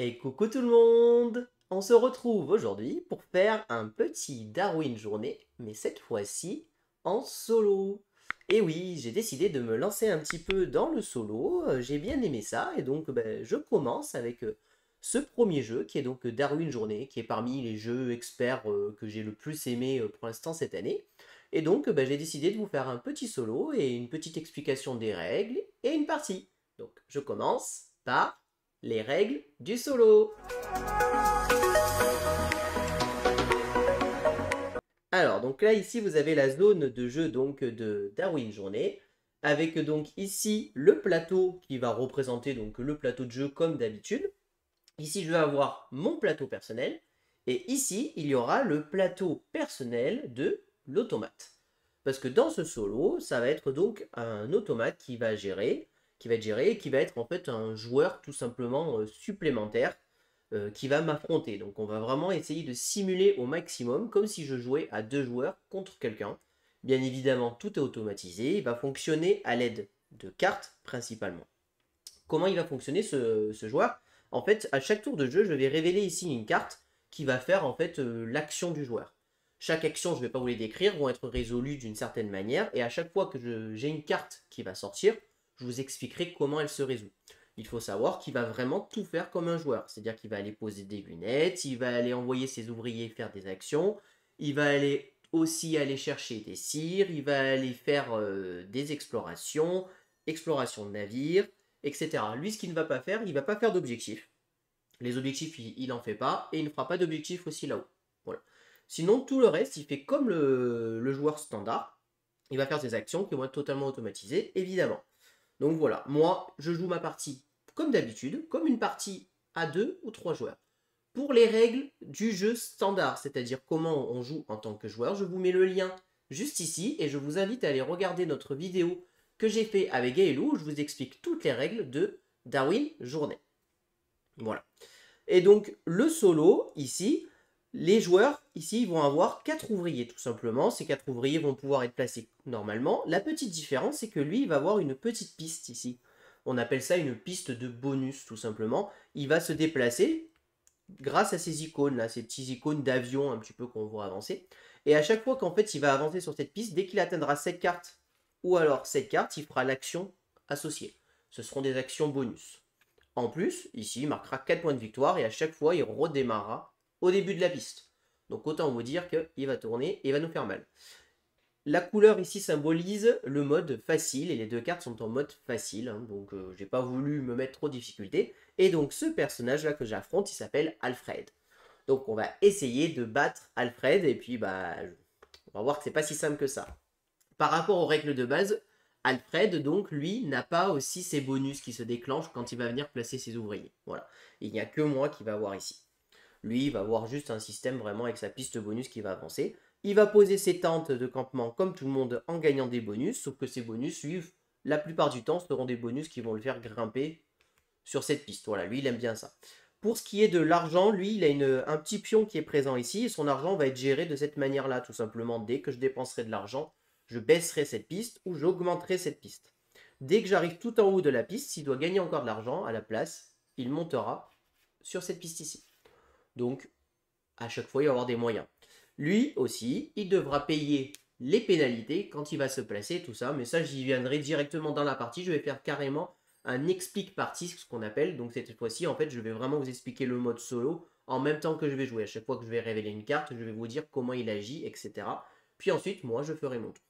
Et coucou tout le monde! On se retrouve aujourd'hui pour faire un petit Darwin journée, mais cette fois-ci en solo. Et oui, j'ai décidé de me lancer un petit peu dans le solo, j'ai bien aimé ça, et donc je commence avec ce premier jeu qui est donc Darwin journée, qui est parmi les jeux experts que j'ai le plus aimé pour l'instant cette année. Et donc j'ai décidé de vous faire un petit solo et une petite explication des règles et une partie. Donc je commence par les règles du solo. Alors, donc là, ici, vous avez la zone de jeu donc de Darwin Journée, avec donc ici le plateau qui va représenter donc le plateau de jeu comme d'habitude. Ici, je vais avoir mon plateau personnel, et ici, il y aura le plateau personnel de l'automate. Parce que dans ce solo, ça va être donc un automate qui va être géré et qui va être en fait un joueur tout simplement supplémentaire qui va m'affronter. Donc on va vraiment essayer de simuler au maximum comme si je jouais à deux joueurs contre quelqu'un. Bien évidemment, tout est automatisé, il va fonctionner à l'aide de cartes principalement. Comment il va fonctionner ce joueur? En fait, à chaque tour de jeu, je vais révéler ici une carte qui va faire en fait l'action du joueur. Chaque action, je ne vais pas vous les décrire, vont être résolues d'une certaine manière, et à chaque fois que j'ai une carte qui va sortir, je vous expliquerai comment elle se résout. Il faut savoir qu'il va vraiment tout faire comme un joueur, c'est-à-dire qu'il va aller poser des lunettes, il va aller envoyer ses ouvriers faire des actions, il va aller aussi aller chercher des cires, il va aller faire des explorations, exploration de navires, etc. Lui, ce qu'il ne va pas faire, il ne va pas faire d'objectifs. Les objectifs, il n'en fait pas, et il ne fera pas d'objectifs aussi là-haut. Voilà. Sinon, tout le reste, il fait comme le joueur standard. Il va faire ses actions qui vont être totalement automatisées, évidemment. Donc voilà, moi, je joue ma partie comme d'habitude, comme une partie à 2 ou 3 joueurs. Pour les règles du jeu standard, c'est-à-dire comment on joue en tant que joueur, je vous mets le lien juste ici, et je vous invite à aller regarder notre vidéo que j'ai fait avec Gaëlou, où je vous explique toutes les règles de Darwin Journée. Voilà. Et donc, le solo, ici, les joueurs, ici, vont avoir 4 ouvriers, tout simplement. Ces 4 ouvriers vont pouvoir être placés normalement. La petite différence, c'est que lui, il va avoir une petite piste ici. On appelle ça une piste de bonus, tout simplement. Il va se déplacer grâce à ces icônes, là, ces petits icônes d'avion un petit peu qu'on voit avancer. Et à chaque fois qu'en fait, il va avancer sur cette piste, dès qu'il atteindra cette carte, ou alors cette carte, il fera l'action associée. Ce seront des actions bonus. En plus, ici, il marquera 4 points de victoire et à chaque fois, il redémarrera au début de la piste. Donc autant vous dire qu'il va tourner et il va nous faire mal. La couleur ici symbolise le mode facile et les deux cartes sont en mode facile. Hein, donc j'ai pas voulu me mettre trop de difficultés. Et donc ce personnage là que j'affronte, il s'appelle Alfred. Donc on va essayer de battre Alfred et puis on va voir que c'est pas si simple que ça. Par rapport aux règles de base, Alfred, donc, lui, n'a pas aussi ses bonus qui se déclenchent quand il va venir placer ses ouvriers. Voilà. Il n'y a que moi qui va avoir ici. Lui, il va avoir juste un système vraiment avec sa piste bonus qui va avancer. Il va poser ses tentes de campement comme tout le monde en gagnant des bonus, sauf que ces bonus suivent, la plupart du temps, seront des bonus qui vont le faire grimper sur cette piste. Voilà, lui, il aime bien ça. Pour ce qui est de l'argent, lui, il a un petit pion qui est présent ici, et son argent va être géré de cette manière-là, tout simplement. Dès que je dépenserai de l'argent, je baisserai cette piste ou j'augmenterai cette piste. Dès que j'arrive tout en haut de la piste, s'il doit gagner encore de l'argent à la place, il montera sur cette piste ici. Donc, à chaque fois, il va y avoir des moyens. Lui aussi, il devra payer les pénalités quand il va se placer, tout ça. Mais ça, j'y viendrai directement dans la partie. Je vais faire carrément un explique partie, ce qu'on appelle. Donc cette fois-ci, en fait, je vais vraiment vous expliquer le mode solo en même temps que je vais jouer. À chaque fois que je vais révéler une carte, je vais vous dire comment il agit, etc. Puis ensuite, moi, je ferai mon tour.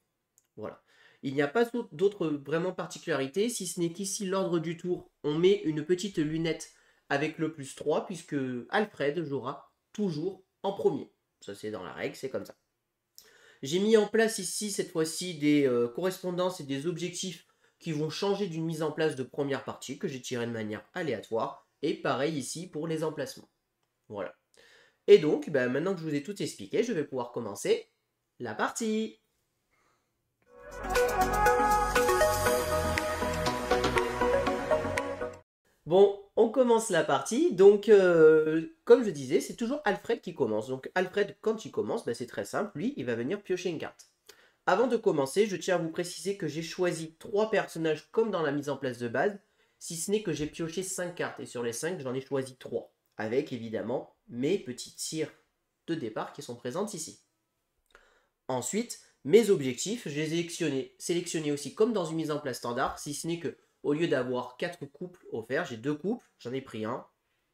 Voilà. Il n'y a pas d'autres vraiment particularités, si ce n'est qu'ici, l'ordre du tour, on met une petite lunette avec le plus 3, puisque Alfred jouera toujours en premier. Ça, c'est dans la règle, c'est comme ça. J'ai mis en place ici, cette fois-ci, des correspondances et des objectifs qui vont changer d'une mise en place de première partie, que j'ai tiré de manière aléatoire. Et pareil ici pour les emplacements. Voilà. Et donc, maintenant que je vous ai tout expliqué, je vais pouvoir commencer la partie. Bon, on commence la partie. Donc, comme je disais, c'est toujours Alfred qui commence. Donc, Alfred, quand il commence, c'est très simple. Lui, il va venir piocher une carte. Avant de commencer, je tiens à vous préciser que j'ai choisi 3 personnages comme dans la mise en place de base, si ce n'est que j'ai pioché 5 cartes. Et sur les 5, j'en ai choisi 3. avec évidemment mes petites cires de départ qui sont présentes ici. Ensuite, mes objectifs, je les ai sélectionnés aussi comme dans une mise en place standard, si ce n'est que au lieu d'avoir 4 couples offerts, j'ai 2 couples, j'en ai pris un,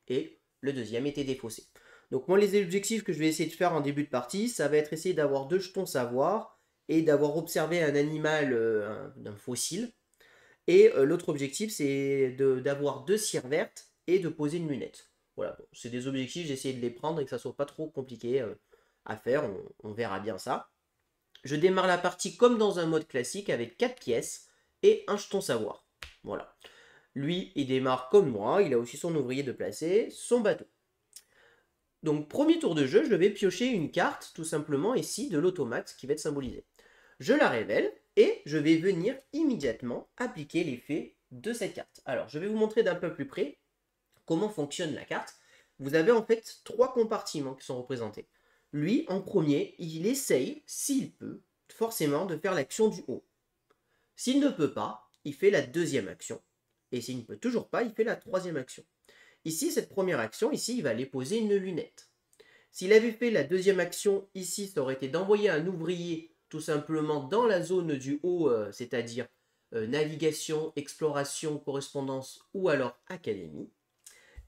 et le deuxième était défaussé. Donc moi, les objectifs que je vais essayer de faire en début de partie, ça va être essayer d'avoir 2 jetons savoir, et d'avoir observé un animal d'un fossile. Et l'autre objectif, c'est d'avoir 2 cires vertes et de poser une lunette. Voilà, bon, c'est des objectifs, j'ai essayé de les prendre et que ça soit pas trop compliqué à faire, on verra bien ça. Je démarre la partie comme dans un mode classique avec 4 pièces et un jeton savoir. Voilà. Lui, il démarre comme moi, il a aussi son ouvrier de placer, son bateau. Donc, premier tour de jeu, je vais piocher une carte, tout simplement, ici, de l'automate qui va être symbolisée. Je la révèle et je vais venir immédiatement appliquer l'effet de cette carte. Alors, je vais vous montrer d'un peu plus près comment fonctionne la carte. Vous avez en fait 3 compartiments qui sont représentés. Lui, en premier, il essaye, s'il peut, forcément de faire l'action du haut. S'il ne peut pas, il fait la deuxième action. Et s'il ne peut toujours pas, il fait la troisième action. Ici, cette première action, ici, il va aller poser une lunette. S'il avait fait la deuxième action, ici, ça aurait été d'envoyer un ouvrier tout simplement dans la zone du haut, c'est-à-dire navigation, exploration, correspondance ou alors académie.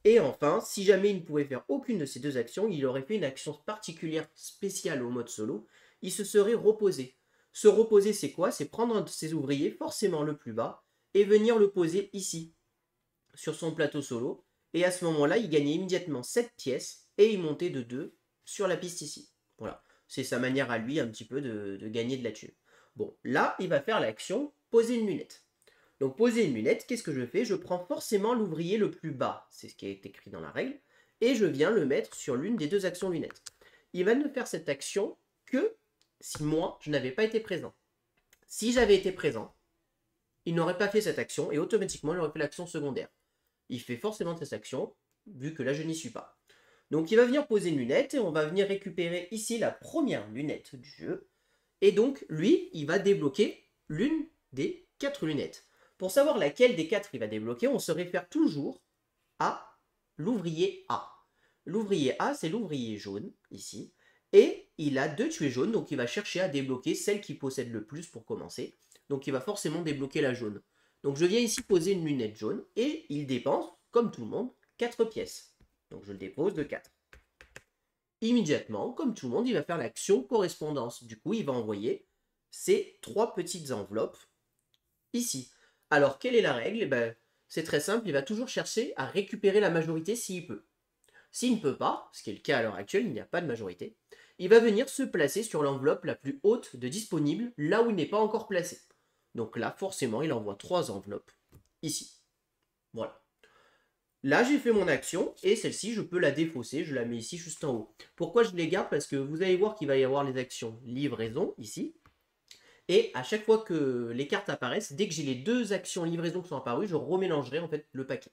Et enfin, si jamais il ne pouvait faire aucune de ces 2 actions, il aurait fait une action particulière spéciale au mode solo, il se serait reposé. Se reposer, c'est quoi? C'est prendre un de ses ouvriers, forcément le plus bas, et venir le poser ici, sur son plateau solo. Et à ce moment-là, il gagnait immédiatement 7 pièces, et il montait de 2 sur la piste ici. Voilà, c'est sa manière à lui un petit peu de gagner de la thune. Bon, là, il va faire l'action poser une lunette. Donc poser une lunette, qu'est-ce que je fais? Je prends forcément l'ouvrier le plus bas, c'est ce qui est écrit dans la règle, et je viens le mettre sur l'une des 2 actions lunettes. Il va ne faire cette action que si moi, je n'avais pas été présent. Si j'avais été présent, il n'aurait pas fait cette action et automatiquement, il aurait fait l'action secondaire. Il fait forcément cette action, vu que là, je n'y suis pas. Donc il va venir poser une lunette et on va venir récupérer ici la première lunette du jeu. Et donc, lui, il va débloquer l'une des 4 lunettes. Pour savoir laquelle des 4 il va débloquer, on se réfère toujours à l'ouvrier A. L'ouvrier A, c'est l'ouvrier jaune, ici. Et il a 2 tués jaunes, donc il va chercher à débloquer celle qui possède le plus pour commencer. Donc il va forcément débloquer la jaune. Donc je viens ici poser une lunette jaune, et il dépense, comme tout le monde, 4 pièces. Donc je le dépose de 4. Immédiatement, comme tout le monde, il va faire l'action correspondance. Du coup, il va envoyer ces 3 petites enveloppes ici. Alors, quelle est la règle? C'est très simple, il va toujours chercher à récupérer la majorité s'il peut. S'il ne peut pas, ce qui est le cas à l'heure actuelle, il n'y a pas de majorité, il va venir se placer sur l'enveloppe la plus haute de disponible, là où il n'est pas encore placé. Donc là, forcément, il envoie 3 enveloppes ici. Voilà. Là, j'ai fait mon action, et celle-ci, je peux la défausser, je la mets ici juste en haut. Pourquoi je les garde? Parce que vous allez voir qu'il va y avoir les actions livraison, ici, et à chaque fois que les cartes apparaissent, dès que j'ai les 2 actions livraison qui sont apparues, je remélangerai en fait le paquet.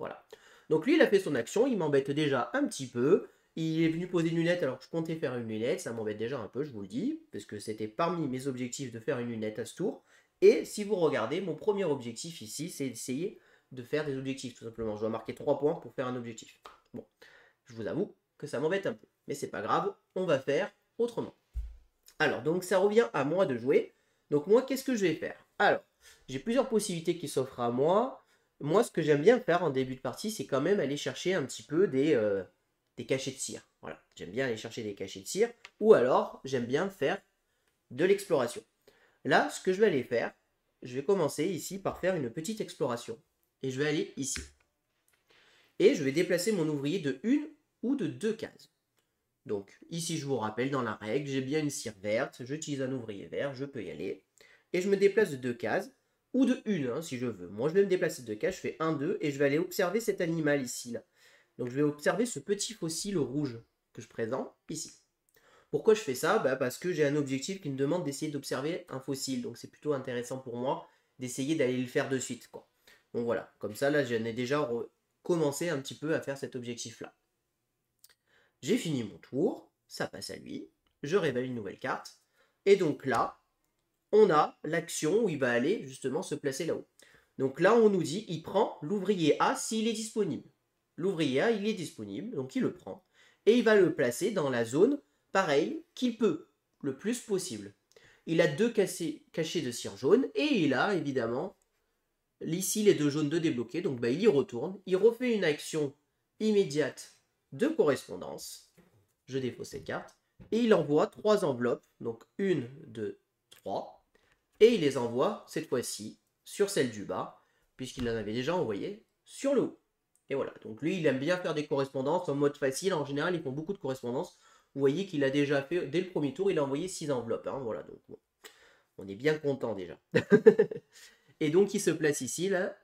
Voilà. Donc lui, il a fait son action, il m'embête déjà un petit peu. Il est venu poser une lunette alors que je comptais faire une lunette, ça m'embête déjà un peu, je vous le dis, parce que c'était parmi mes objectifs de faire une lunette à ce tour. Et si vous regardez, mon premier objectif ici, c'est d'essayer de faire des objectifs, tout simplement. Je dois marquer 3 points pour faire un objectif. Bon, je vous avoue que ça m'embête un peu, mais c'est pas grave, on va faire autrement. Alors, donc ça revient à moi de jouer. Donc moi, qu'est-ce que je vais faire? Alors, j'ai plusieurs possibilités qui s'offrent à moi. Moi, ce que j'aime bien faire en début de partie, c'est quand même aller chercher un petit peu des cachets de cire. Voilà, j'aime bien aller chercher des cachets de cire. Ou alors, j'aime bien faire de l'exploration. Là, ce que je vais aller faire, je vais commencer ici par faire une petite exploration. Et je vais aller ici. Et je vais déplacer mon ouvrier de 1 ou de 2 cases. Donc ici, je vous rappelle, dans la règle, j'ai bien une cire verte, j'utilise un ouvrier vert, je peux y aller. Et je me déplace de 2 cases, ou de 1 hein, si je veux. Moi, je vais me déplacer de 2 cases, je fais 1, 2, et je vais aller observer cet animal ici. Là. Donc je vais observer ce petit fossile rouge que je présente ici. Pourquoi je fais ça? Parce que j'ai un objectif qui me demande d'essayer d'observer un fossile. Donc c'est plutôt intéressant pour moi d'essayer d'aller le faire de suite. Quoi. Donc voilà, comme ça, là, j'en ai déjà commencé un petit peu à faire cet objectif-là. J'ai fini mon tour, ça passe à lui, je révèle une nouvelle carte, et donc là, on a l'action où il va aller justement se placer là-haut. Donc là, on nous dit, il prend l'ouvrier A s'il est disponible. l'ouvrier A, il est disponible, donc il le prend. Et il va le placer dans la zone, pareil, qu'il peut, le plus possible. Il a 2 cachets de cire jaune, et il a évidemment, ici, les 2 jaunes de débloquer, donc bah, il y retourne, il refait une action immédiate de correspondance. Je défausse cette carte. Et il envoie 3 enveloppes, donc 1, 2, 3. Et il les envoie, cette fois-ci, sur celle du bas, puisqu'il en avait déjà envoyé sur le haut. Et voilà, donc lui, il aime bien faire des correspondances en mode facile. En général, ils font beaucoup de correspondances. Vous voyez qu'il a déjà fait, dès le premier tour, il a envoyé 6 enveloppes. Hein, voilà, donc bon, on est bien content déjà. Et donc, il se place ici, là.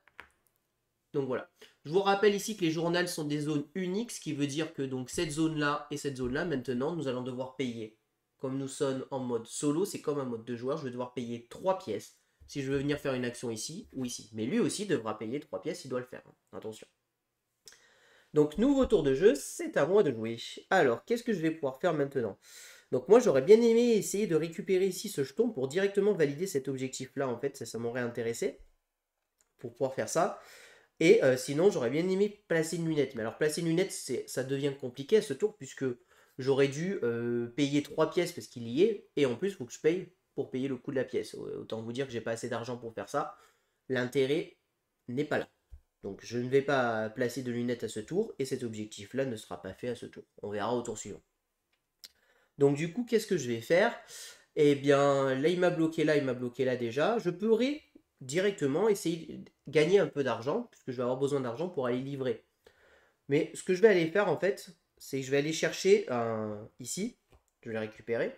Donc voilà. Je vous rappelle ici que les journaux sont des zones uniques, ce qui veut dire que donc cette zone-là et cette zone-là, maintenant, nous allons devoir payer. Comme nous sommes en mode solo, c'est comme un mode de joueur, je vais devoir payer 3 pièces si je veux venir faire une action ici ou ici. Mais lui aussi devra payer 3 pièces, il doit le faire. Hein. Attention. Donc, nouveau tour de jeu, c'est à moi de jouer. Alors, qu'est-ce que je vais pouvoir faire maintenant? Donc moi, j'aurais bien aimé essayer de récupérer ici ce jeton pour directement valider cet objectif-là. En fait, ça m'aurait intéressé pour pouvoir faire ça. Et sinon, j'aurais bien aimé placer une lunette. Mais alors, placer une lunette, ça devient compliqué à ce tour, puisque j'aurais dû payer 3 pièces parce qu'il y est. Et en plus, il faut que je paye pour payer le coût de la pièce. Autant vous dire que j'ai pas assez d'argent pour faire ça. L'intérêt n'est pas là. Donc, je ne vais pas placer de lunettes à ce tour. Et cet objectif-là ne sera pas fait à ce tour. On verra au tour suivant. Donc, du coup, qu'est-ce que je vais faire? Eh bien, là, il m'a bloqué là déjà. Je pourrais directement essayer de gagner un peu d'argent, puisque je vais avoir besoin d'argent pour aller livrer. Mais ce que je vais aller faire, en fait, c'est que je vais aller chercher ici, je vais le récupérer,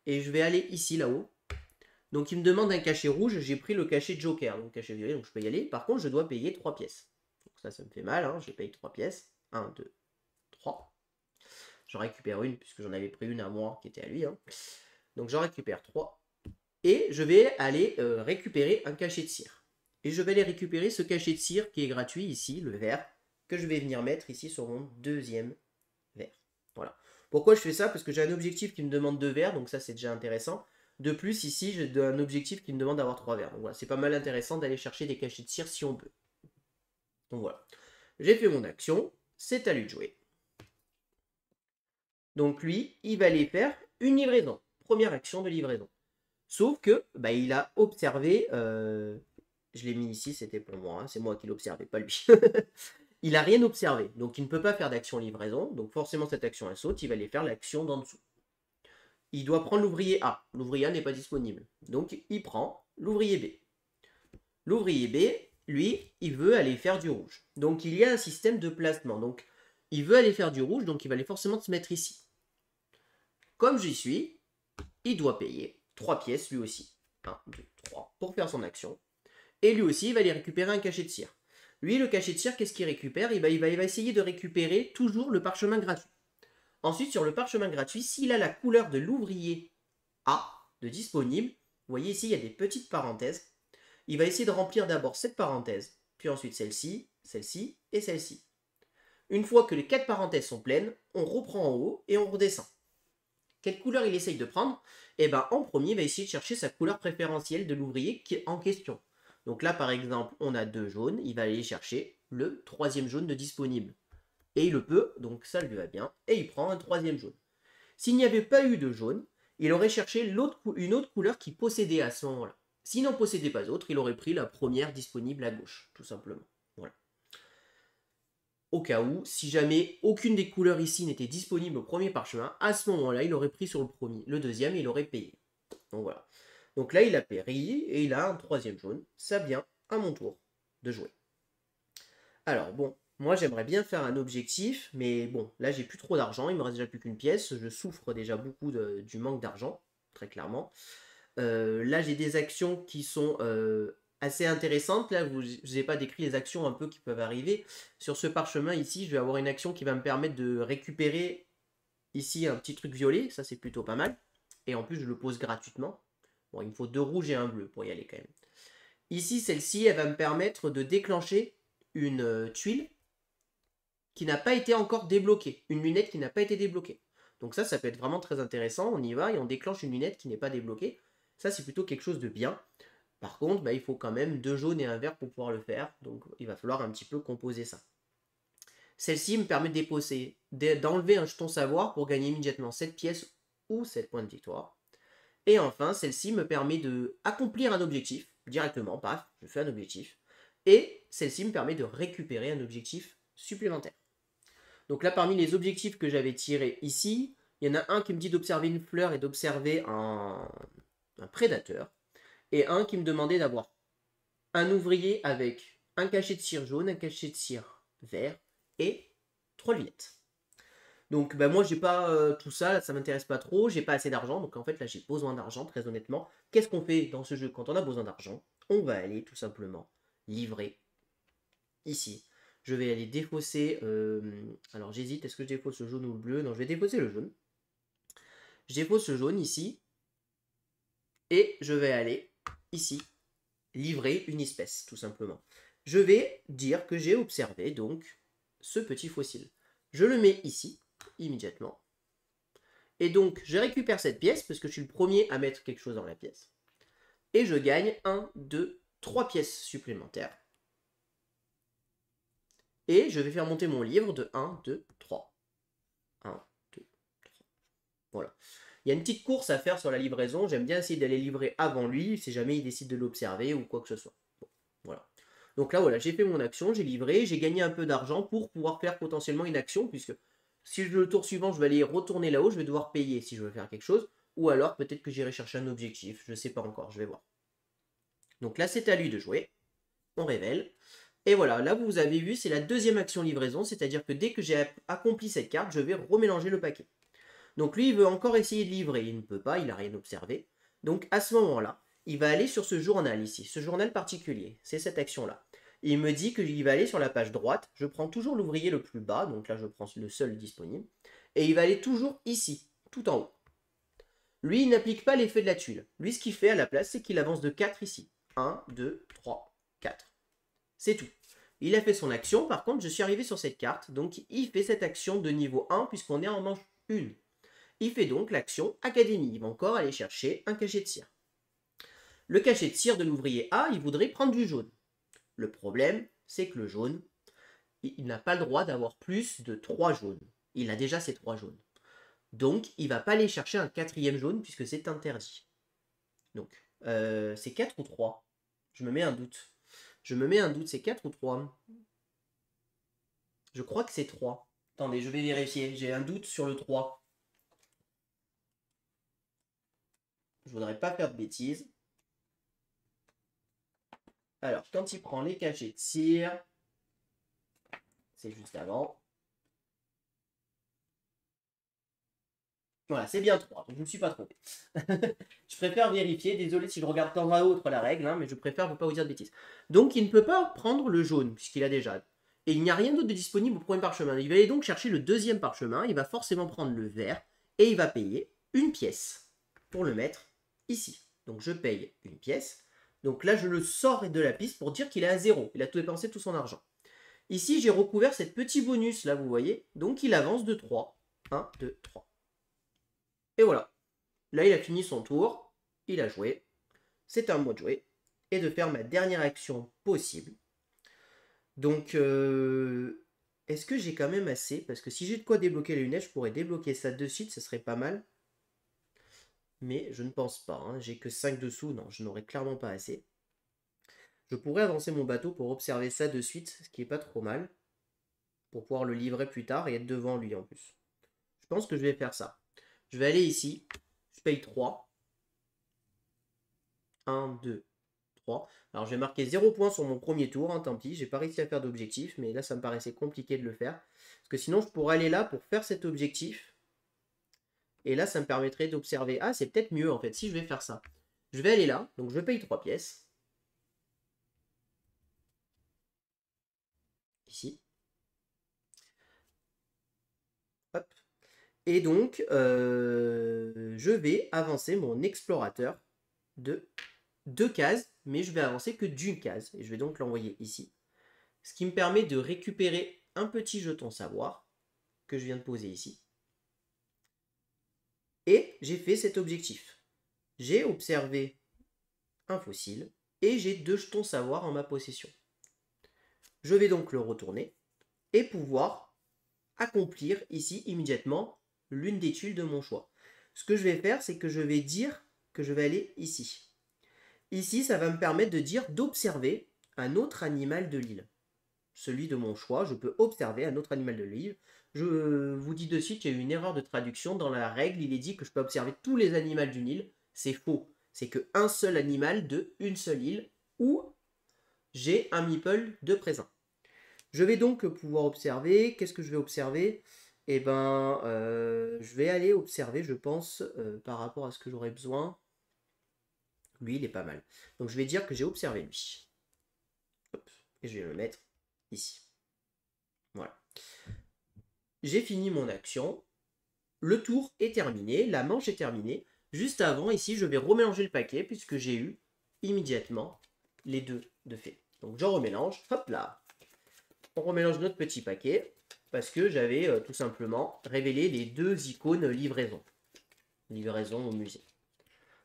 et je vais aller ici, là-haut. Donc, il me demande un cachet rouge, j'ai pris le cachet Joker, donc cachet violet, donc je peux y aller. Par contre, je dois payer 3 pièces. Donc ça me fait mal, hein, je paye 3 pièces. 1, 2, 3. J'en récupère une, puisque j'en avais pris une à moi, qui était à lui. Hein. Donc, j'en récupère 3. Et je vais aller récupérer un cachet de cire. Et je vais aller récupérer ce cachet de cire qui est gratuit ici, le vert, que je vais venir mettre ici sur mon deuxième verre. Voilà. Pourquoi je fais ça? Parce que j'ai un objectif qui me demande 2 verres, donc ça c'est déjà intéressant. De plus, ici, j'ai un objectif qui me demande d'avoir 3 verres. Donc voilà, c'est pas mal intéressant d'aller chercher des cachets de cire si on peut. Donc voilà. J'ai fait mon action, c'est à lui de jouer. Donc lui, il va aller faire une livraison. Première action de livraison. Sauf que, bah, il a observé, je l'ai mis ici, c'était pour moi, hein, c'est moi qui l'observais, pas lui. Il n'a rien observé, donc il ne peut pas faire d'action livraison, donc forcément cette action elle saute, il va aller faire l'action d'en dessous. Il doit prendre l'ouvrier A, l'ouvrier A n'est pas disponible, donc il prend l'ouvrier B. L'ouvrier B, lui, il veut aller faire du rouge. Donc il y a un système de placement, donc il veut aller faire du rouge, donc il va aller forcément se mettre ici. Comme j'y suis, il doit payer 3 pièces lui aussi. 1, 2, 3 pour faire son action. Et lui aussi, il va aller récupérer un cachet de cire. Lui, le cachet de cire, qu'est-ce qu'il récupère? Il va essayer de récupérer toujours le parchemin gratuit. Ensuite, sur le parchemin gratuit, s'il a la couleur de l'ouvrier A de disponible, vous voyez ici, il y a des petites parenthèses. Il va essayer de remplir d'abord cette parenthèse, puis ensuite celle-ci, celle-ci et celle-ci. Une fois que les 4 parenthèses sont pleines, on reprend en haut et on redescend. Quelle couleur il essaye de prendre? Eh bien, en premier, il va essayer de chercher sa couleur préférentielle de l'ouvrier qui est en question. Donc là, par exemple, on a 2 jaunes. Il va aller chercher le 3e jaune de disponible. Et il le peut, donc ça lui va bien. Et il prend un 3e jaune. S'il n'y avait pas eu de jaune, il aurait cherché une autre couleur qui possédait à ce moment-là. S'il n'en possédait pas d'autre, il aurait pris la première disponible à gauche, tout simplement. Voilà. Au cas où, si jamais aucune des couleurs ici n'était disponible au premier parchemin, à ce moment-là, il aurait pris sur le premier, le deuxième, et il aurait payé. Donc voilà. Donc là, il a payé et il a un 3e jaune. Ça vient à mon tour de jouer. Alors bon, moi j'aimerais bien faire un objectif, mais bon, là j'ai plus trop d'argent, il me reste déjà plus qu'une pièce, je souffre déjà beaucoup du manque d'argent, très clairement. Là j'ai des actions qui sont assez intéressantes, là je vous ai pas décrit les actions un peu qui peuvent arriver. Sur ce parchemin ici, je vais avoir une action qui va me permettre de récupérer ici un petit truc violet, ça c'est plutôt pas mal. Et en plus je le pose gratuitement. Bon, il me faut 2 rouges et un bleu pour y aller quand même. Ici, celle-ci, elle va me permettre de déclencher une tuile qui n'a pas été encore débloquée. Une lunette qui n'a pas été débloquée. Donc ça peut être vraiment très intéressant. On y va et on déclenche une lunette qui n'est pas débloquée. Ça, c'est plutôt quelque chose de bien. Par contre, bah, il faut quand même 2 jaunes et un vert pour pouvoir le faire. Donc il va falloir un petit peu composer ça. Celle-ci me permet d'enlever un jeton savoir pour gagner immédiatement 7 pièces ou 7 points de victoire. Et enfin, celle-ci me permet d'accomplir un objectif directement, paf, je fais un objectif. Et celle-ci me permet de récupérer un objectif supplémentaire. Donc là, parmi les objectifs que j'avais tirés ici, il y en a un qui me dit d'observer une fleur et d'observer un prédateur. Et un qui me demandait d'avoir un ouvrier avec un cachet de cire jaune, un cachet de cire vert et 3 lunettes. Donc bah, moi j'ai pas tout ça, ça m'intéresse pas trop, j'ai pas assez d'argent, donc en fait là j'ai besoin d'argent très honnêtement. Qu'est-ce qu'on fait dans ce jeu quand on a besoin d'argent? On va aller tout simplement livrer ici. Je vais aller défausser, alors j'hésite, est-ce que je défausse le jaune ou le bleu? Non, je vais défausser le jaune. Je défausse le jaune ici, et je vais aller ici livrer une espèce tout simplement. Je vais dire que j'ai observé donc ce petit fossile. Je le mets ici immédiatement. Et donc, je récupère cette pièce, parce que je suis le premier à mettre quelque chose dans la pièce. Et je gagne 1, 2, 3 pièces supplémentaires. Et je vais faire monter mon livre de 1, 2, 3. 1, 2, 3. Voilà. Il y a une petite course à faire sur la livraison. J'aime bien essayer d'aller livrer avant lui, si jamais il décide de l'observer ou quoi que ce soit. Bon, voilà. Donc là, voilà, j'ai fait mon action, j'ai livré, j'ai gagné un peu d'argent pour pouvoir faire potentiellement une action, puisque si le tour suivant, je vais aller retourner là-haut, je vais devoir payer si je veux faire quelque chose, ou alors peut-être que j'irai chercher un objectif, je ne sais pas encore, je vais voir. Donc là, c'est à lui de jouer, on révèle, et voilà, là vous avez vu, c'est la deuxième action livraison, c'est-à-dire que dès que j'ai accompli cette carte, je vais remélanger le paquet. Donc lui, il veut encore essayer de livrer, il ne peut pas, il n'a rien observé, donc à ce moment-là, il va aller sur ce journal ici, ce journal particulier, c'est cette action-là. Il me dit qu'il va aller sur la page droite, je prends toujours l'ouvrier le plus bas, donc là je prends le seul disponible, et il va aller toujours ici, tout en haut. Lui, il n'applique pas l'effet de la tuile. Lui, ce qu'il fait à la place, c'est qu'il avance de 4 ici. 1, 2, 3, 4. C'est tout. Il a fait son action, par contre, je suis arrivé sur cette carte, donc il fait cette action de niveau 1, puisqu'on est en manche 1. Il fait donc l'action Académie. Il va encore aller chercher un cachet de cire. Le cachet de cire de l'ouvrier A, il voudrait prendre du jaune. Le problème, c'est que le jaune, il n'a pas le droit d'avoir plus de 3 jaunes. Il a déjà ses 3 jaunes. Donc, il ne va pas aller chercher un 4e jaune puisque c'est interdit. Donc, c'est 4 ou 3? Je me mets un doute. C'est 4 ou 3? Je crois que c'est 3. Attendez, je vais vérifier. J'ai un doute sur le 3. Je voudrais pas faire de bêtises. Alors, quand il prend les cachets de cire, c'est juste avant. Voilà, c'est bien 3, donc je ne me suis pas trompé. Je préfère vérifier, désolé si je regarde de temps à autre la règle, hein, mais je préfère ne pas vous dire de bêtises. Donc il ne peut pas prendre le jaune, puisqu'il a déjà. Et il n'y a rien d'autre de disponible au premier parchemin. Il va aller donc chercher le deuxième parchemin, il va forcément prendre le vert, et il va payer une pièce pour le mettre ici. Donc je paye une pièce. Donc là, je le sors de la piste pour dire qu'il est à 0. Il a tout dépensé, tout son argent. Ici, j'ai recouvert cette petit bonus, là, vous voyez. Donc il avance de 3. 1, 2, 3. Et voilà. Là, il a fini son tour. Il a joué. C'est à moi de jouer. Et de faire ma dernière action possible. Donc, est-ce que j'ai quand même assez? Parce que si j'ai de quoi débloquer les lunettes, je pourrais débloquer ça de suite. Ce serait pas mal. Mais je ne pense pas. Hein. J'ai que 5 dessous. Non, je n'aurais clairement pas assez. Je pourrais avancer mon bateau pour observer ça de suite. Ce qui est pas trop mal. Pour pouvoir le livrer plus tard et être devant lui en plus. Je pense que je vais faire ça. Je vais aller ici. Je paye 3. 1, 2, 3. Alors je vais marquer 0 points sur mon premier tour, hein, tant pis, j'ai pas réussi à faire d'objectif, mais là ça me paraissait compliqué de le faire. Parce que sinon je pourrais aller là pour faire cet objectif. Et là ça me permettrait d'observer. Ah, c'est peut-être mieux en fait, si je vais faire ça. Je vais aller là, donc je paye 3 pièces. Ici. Hop. Et donc, je vais avancer mon explorateur de 2 cases, mais je vais avancer que d'une case. Et je vais donc l'envoyer ici. Ce qui me permet de récupérer un petit jeton savoir que je viens de poser ici. Et j'ai fait cet objectif. J'ai observé un fossile et j'ai 2 jetons savoir en ma possession. Je vais donc le retourner et pouvoir accomplir ici immédiatement l'une des tuiles de mon choix. Ce que je vais faire, c'est que je vais dire que je vais aller ici. Ici, ça va me permettre de dire d'observer un autre animal de l'île. Celui de mon choix, je peux observer un autre animal de l'île. Je vous dis de suite qu'il y a eu une erreur de traduction. Dans la règle, il est dit que je peux observer tous les animaux d'une île. C'est faux. C'est qu'un seul animal de une seule île où j'ai un meeple de présent. Je vais donc pouvoir observer. Qu'est-ce que je vais observer? Eh ben, je vais aller observer, je pense, par rapport à ce que j'aurais besoin. Lui, il est pas mal. Donc, je vais dire que j'ai observé lui. Hop. Et je vais le mettre ici. Voilà. J'ai fini mon action. Le tour est terminé. La manche est terminée. Juste avant, ici, je vais remélanger le paquet puisque j'ai eu immédiatement les deux de fait. Donc, je remélange. Hop là. On remélange notre petit paquet parce que j'avais tout simplement révélé les deux icônes livraison. Livraison au musée.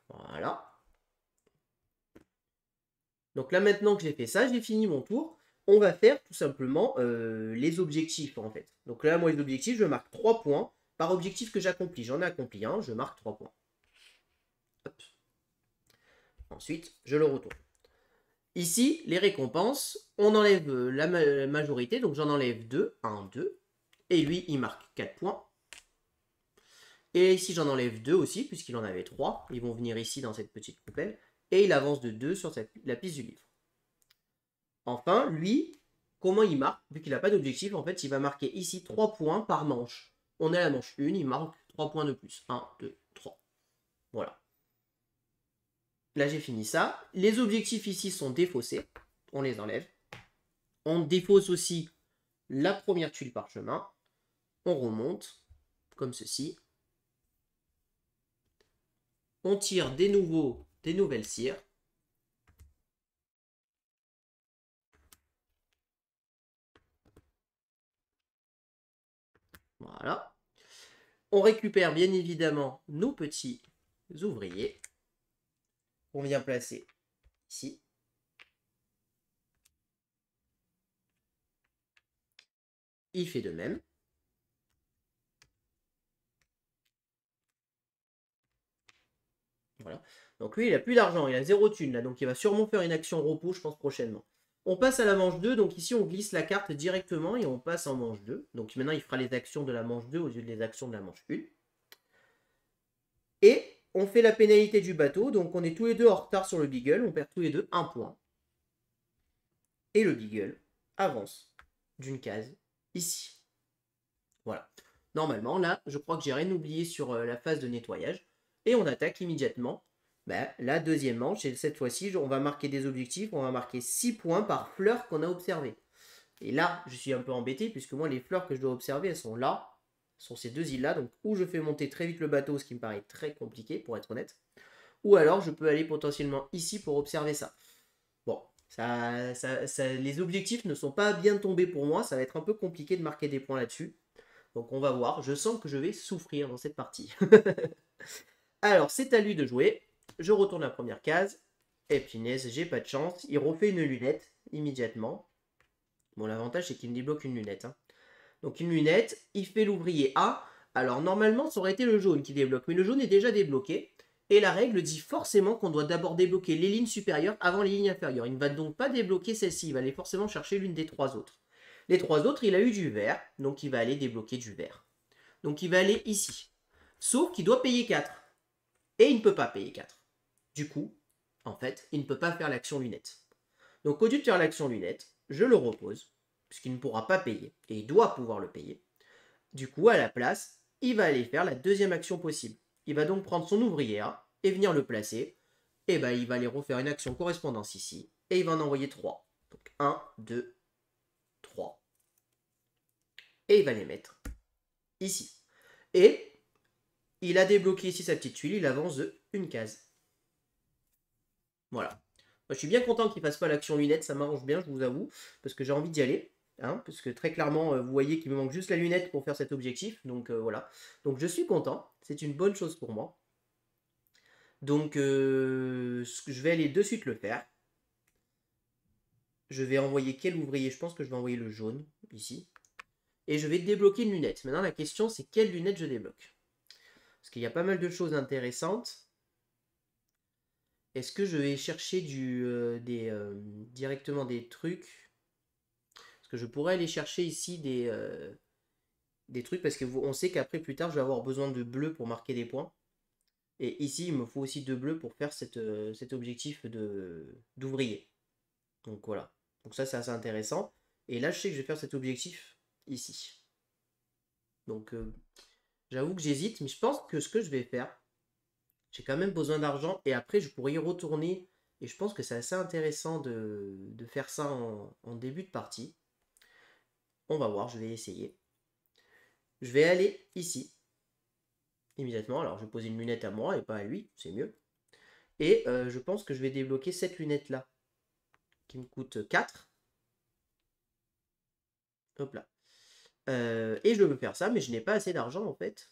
Voilà. Donc là, maintenant que j'ai fait ça, j'ai fini mon tour. On va faire tout simplement les objectifs en fait. Donc là, moi, les objectifs, je marque 3 points par objectif que j'accomplis. J'en ai accompli un, je marque 3 points. Hop. Ensuite, je le retourne. Ici, les récompenses, on enlève la majorité, donc j'en enlève 2, 1, 2. Et lui, il marque 4 points. Et ici, j'en enlève 2 aussi, puisqu'il en avait 3. Ils vont venir ici dans cette petite poubelle. Et il avance de 2 sur la piste du livre. Enfin, lui, comment il marque? Vu qu'il n'a pas d'objectif, en fait, il va marquer ici 3 points par manche. On est à la manche 1, il marque 3 points de plus. 1, 2, 3. Voilà. Là, j'ai fini ça. Les objectifs ici sont défaussés. On les enlève. On défausse aussi la première tuile parchemin. On remonte, comme ceci. On tire des nouvelles cires. Voilà. On récupère bien évidemment nos petits ouvriers. On vient placer ici. Il fait de même. Voilà. Donc lui, il a plus d'argent, il a 0 thune là, donc il va sûrement faire une action repos, je pense, prochainement. On passe à la manche 2, donc ici on glisse la carte directement et on passe en manche 2. Donc maintenant il fera les actions de la manche 2 au lieu des actions de la manche 1. Et on fait la pénalité du bateau, donc on est tous les deux en retard sur le Beagle, on perd tous les deux 1 point. Et le Beagle avance d'une case ici. Voilà. Normalement, là, je crois que j'ai rien oublié sur la phase de nettoyage. Et on attaque immédiatement la deuxième manche. Et cette fois-ci, on va marquer des objectifs. On va marquer 6 points par fleur qu'on a observé. Et là, je suis un peu embêté puisque moi, les fleurs que je dois observer, elles sont là. Sur ces deux îles-là. Donc, ou je fais monter très vite le bateau, ce qui me paraît très compliqué, pour être honnête. Ou alors, je peux aller potentiellement ici pour observer ça. Bon, les objectifs ne sont pas bien tombés pour moi. Ça va être un peu compliqué de marquer des points là-dessus. Donc on va voir, je sens que je vais souffrir dans cette partie. Alors, c'est à lui de jouer. Je retourne la première case. Et punaise, j'ai pas de chance. Il refait une lunette immédiatement. Bon, l'avantage, c'est qu'il me débloque une lunette. Hein. Donc une lunette, il fait l'ouvrier A. Alors normalement, ça aurait été le jaune qui débloque. Mais le jaune est déjà débloqué. Et la règle dit forcément qu'on doit d'abord débloquer les lignes supérieures avant les lignes inférieures. Il ne va donc pas débloquer celle-ci. Il va aller forcément chercher l'une des 3 autres. Les 3 autres, il a eu du vert. Donc il va aller débloquer du vert. Donc il va aller ici. Sauf qu'il doit payer 4. Et il ne peut pas payer 4. Du coup, en fait, il ne peut pas faire l'action lunette. Donc au lieu de faire l'action lunette, je le repose, puisqu'il ne pourra pas payer, et il doit pouvoir le payer. Du coup, à la place, il va aller faire la deuxième action possible. Il va donc prendre son ouvrier A et venir le placer. Et ben, il va aller refaire une action correspondance ici, et il va en envoyer 3. Donc 1, 2, 3. Et il va les mettre ici. Et il a débloqué ici sa petite tuile, il avance de une case. Voilà. Moi, je suis bien content qu'il fasse pas l'action lunette, ça m'arrange bien, je vous avoue, parce que j'ai envie d'y aller. Hein, parce que très clairement, vous voyez qu'il me manque juste la lunette pour faire cet objectif. Donc voilà. Donc je suis content, c'est une bonne chose pour moi. Donc je vais aller de suite le faire. Je vais envoyer quel ouvrier? Je pense que je vais envoyer le jaune, ici. et je vais débloquer une lunette. Maintenant, la question, c'est quelle lunette je débloque? Parce qu'il y a pas mal de choses intéressantes. Est-ce que je vais chercher directement des trucs? Parce que je pourrais aller chercher ici des trucs, parce qu'on sait qu'après, plus tard, je vais avoir besoin de bleu pour marquer des points. Et ici, il me faut aussi 2 bleus pour faire cet objectif d'ouvrier. Donc voilà. Donc ça, c'est assez intéressant. Et là, je sais que je vais faire cet objectif ici. Donc, j'avoue que j'hésite, mais je pense que ce que je vais faire, j'ai quand même besoin d'argent. Et après, je pourrais y retourner. Et je pense que c'est assez intéressant de faire ça en début de partie. On va voir, je vais essayer. Je vais aller ici. Immédiatement. Alors, je vais poser une lunette à moi et pas à lui. C'est mieux. Et je pense que je vais débloquer cette lunette-là, qui me coûte 4. Hop là. Et je veux faire ça, mais je n'ai pas assez d'argent en fait.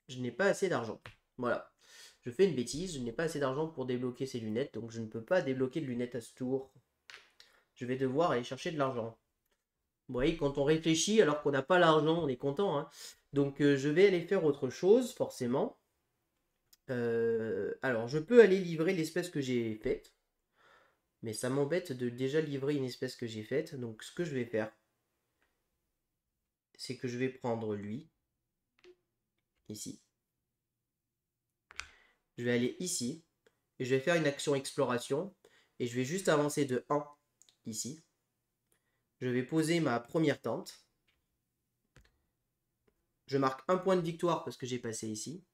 Je n'ai pas assez d'argent. Voilà. Je fais une bêtise, je n'ai pas assez d'argent pour débloquer ces lunettes, donc je ne peux pas débloquer de lunettes à ce tour. Je vais devoir aller chercher de l'argent. Vous voyez, quand on réfléchit alors qu'on n'a pas l'argent, on est content, hein. Donc je vais aller faire autre chose, forcément. Alors, je peux aller livrer l'espèce que j'ai faite. Mais ça m'embête de déjà livrer une espèce que j'ai faite. Donc ce que je vais faire, c'est que je vais prendre lui, ici. Je vais aller ici, et je vais faire une action exploration, et je vais juste avancer de 1, ici. Je vais poser ma première tente. Je marque un point de victoire parce que j'ai passé ici.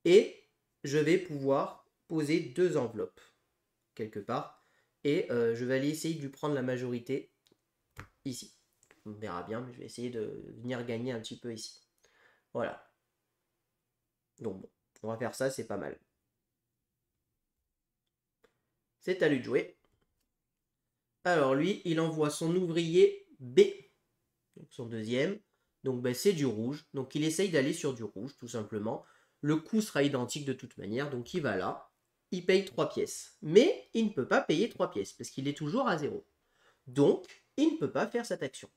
Et je vais pouvoir poser 2 enveloppes, quelque part. Et je vais aller essayer de lui prendre la majorité, ici. On verra bien, mais je vais essayer de venir gagner un petit peu ici. Voilà. Donc bon, on va faire ça, c'est pas mal. C'est à lui de jouer. Alors lui, il envoie son ouvrier B, donc son deuxième. Donc ben, c'est du rouge. Donc il essaye d'aller sur du rouge, tout simplement. Le coût sera identique de toute manière. Donc il va là. Il paye 3 pièces. Mais il ne peut pas payer 3 pièces, parce qu'il est toujours à 0. Donc, il ne peut pas faire cette action.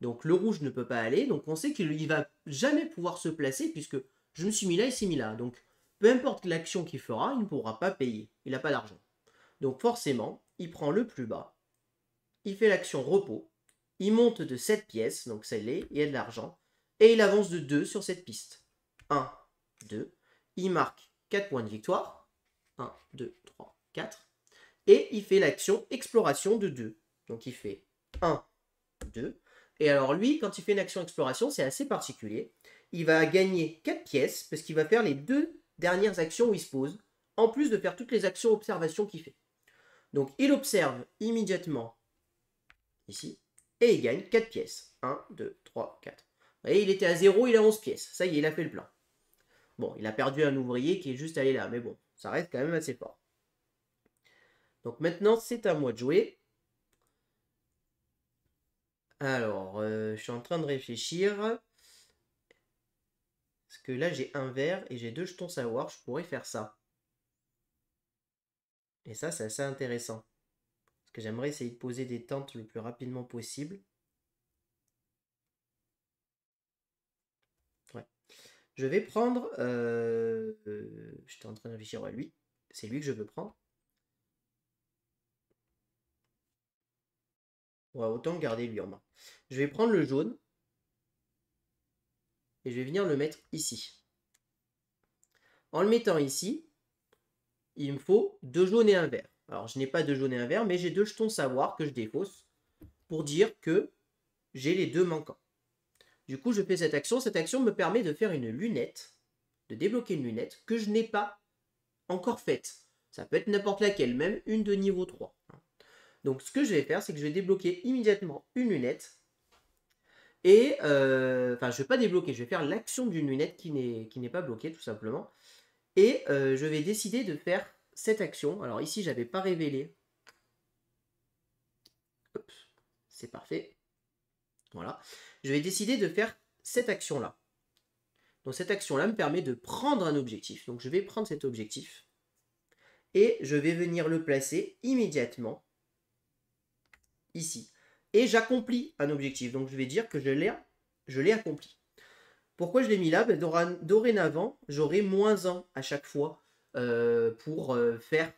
Donc le rouge ne peut pas aller. Donc on sait qu'il ne va jamais pouvoir se placer, puisque je me suis mis là, il s'est mis là. Donc peu importe l'action qu'il fera, il ne pourra pas payer. Il n'a pas d'argent. Donc forcément, il prend le plus bas, il fait l'action repos, il monte de 7 pièces, donc ça l'est, il y a de l'argent, et il avance de 2 sur cette piste. 1, 2, il marque 4 points de victoire, 1, 2, 3, 4, et il fait l'action exploration de 2. Donc il fait 1, 2, et alors lui, quand il fait une action exploration, c'est assez particulier, il va gagner 4 pièces, parce qu'il va faire les 2 dernières actions où il se pose, en plus de faire toutes les actions observation qu'il fait. Donc il observe immédiatement ici et il gagne 4 pièces. 1, 2, 3, 4. Vous voyez, il était à 0, il a 11 pièces. Ça y est, il a fait le plein. Bon, il a perdu un ouvrier qui est juste allé là, mais bon, ça reste quand même assez fort. Donc maintenant, c'est à moi de jouer. Alors, je suis en train de réfléchir. Parce que là, j'ai un vert et j'ai 2 jetons savoir. Je pourrais faire ça. Et ça, c'est assez intéressant. Parce que j'aimerais essayer de poser des tentes le plus rapidement possible. Ouais. Je vais prendre... j'étais en train de réfléchir à lui. C'est lui que je veux prendre. Ouais, autant garder lui en main. Je vais prendre le jaune. Et je vais venir le mettre ici. En le mettant ici, il me faut 2 jaunes et un vert. Alors, je n'ai pas 2 jaunes et un vert, mais j'ai 2 jetons savoir que je défausse pour dire que j'ai les 2 manquants. Du coup, je fais cette action. Cette action me permet de faire une lunette, de débloquer une lunette que je n'ai pas encore faite. Ça peut être n'importe laquelle, même une de niveau 3. Donc, ce que je vais faire, c'est que je vais débloquer immédiatement une lunette. Et, enfin, je ne vais pas débloquer, je vais faire l'action d'une lunette qui n'est pas bloquée, tout simplement. Et je vais décider de faire cette action. Alors ici, je n'avais pas révélé. Hop, c'est parfait. Voilà. Je vais décider de faire cette action-là. Donc cette action-là me permet de prendre un objectif. Donc je vais prendre cet objectif. Et je vais venir le placer immédiatement ici. et j'accomplis un objectif. Donc je vais dire que je l'ai accompli. Pourquoi je l'ai mis là? Ben, dorénavant, j'aurai -1 à chaque fois pour faire...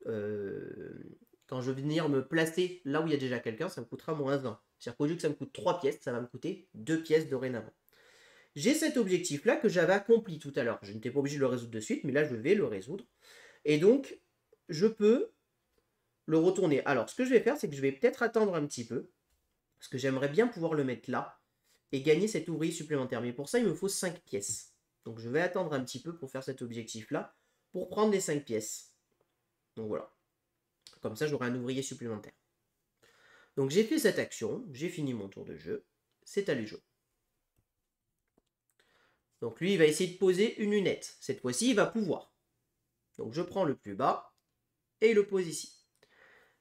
quand je vais venir me placer là où il y a déjà quelqu'un, ça me coûtera -1. C'est-à-dire qu'au lieu que ça me coûte 3 pièces, ça va me coûter 2 pièces dorénavant. J'ai cet objectif-là que j'avais accompli tout à l'heure. Je n'étais pas obligé de le résoudre de suite, mais là, je vais le résoudre. Et donc, je peux le retourner. Alors, ce que je vais faire, c'est que je vais peut-être attendre un petit peu, parce que j'aimerais bien pouvoir le mettre là, et gagner cet ouvrier supplémentaire. Mais pour ça, il me faut 5 pièces. Donc, je vais attendre un petit peu pour faire cet objectif-là, pour prendre les 5 pièces. Donc, voilà. Comme ça, j'aurai un ouvrier supplémentaire. Donc, j'ai fait cette action, j'ai fini mon tour de jeu, c'est à lui jouer. Donc lui, il va essayer de poser une lunette. Cette fois-ci, il va pouvoir. Donc je prends le plus bas et il le pose ici.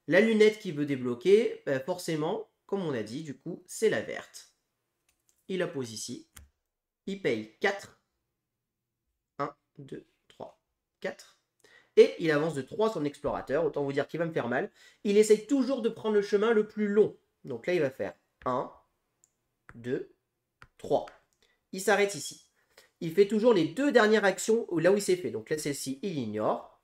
La lunette qu'il veut débloquer, forcément, comme on a dit, du coup, c'est la verte. Il la pose ici. Il paye 4. 1, 2, 3, 4. Et il avance de 3 son explorateur. Autant vous dire qu'il va me faire mal. Il essaye toujours de prendre le chemin le plus long. Donc là, il va faire 1, 2, 3. Il s'arrête ici. Il fait toujours les 2 dernières actions là où il s'est fait. Donc là, celle-ci, il ignore.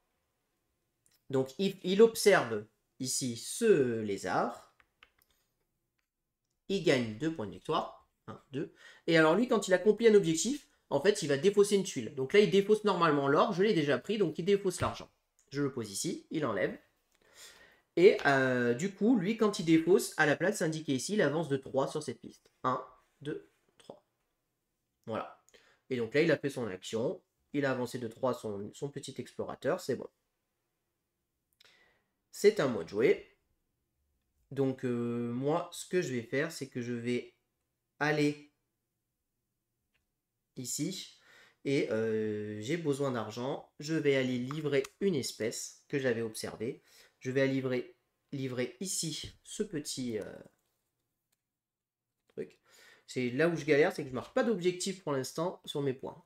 Donc il observe ici ce lézard. Il gagne 2 points de victoire. 1, 2. Et alors lui, quand il accomplit un objectif, en fait, il va défausser une tuile. Donc là, il défausse normalement l'or. Je l'ai déjà pris, donc il défausse l'argent. Je le pose ici, il enlève. Et du coup, lui, quand il défausse, à la place indiquée ici, il avance de 3 sur cette piste. 1, 2, 3. Voilà. Et donc là, il a fait son action. Il a avancé de 3 son petit explorateur. C'est bon. C'est à moi de jouer. Donc moi, ce que je vais faire, c'est que je vais aller ici. Et j'ai besoin d'argent. Je vais aller livrer une espèce que j'avais observée. Je vais aller livrer ici ce petit truc. C'est là où je galère, c'est que je ne marque pas d'objectif pour l'instant sur mes points.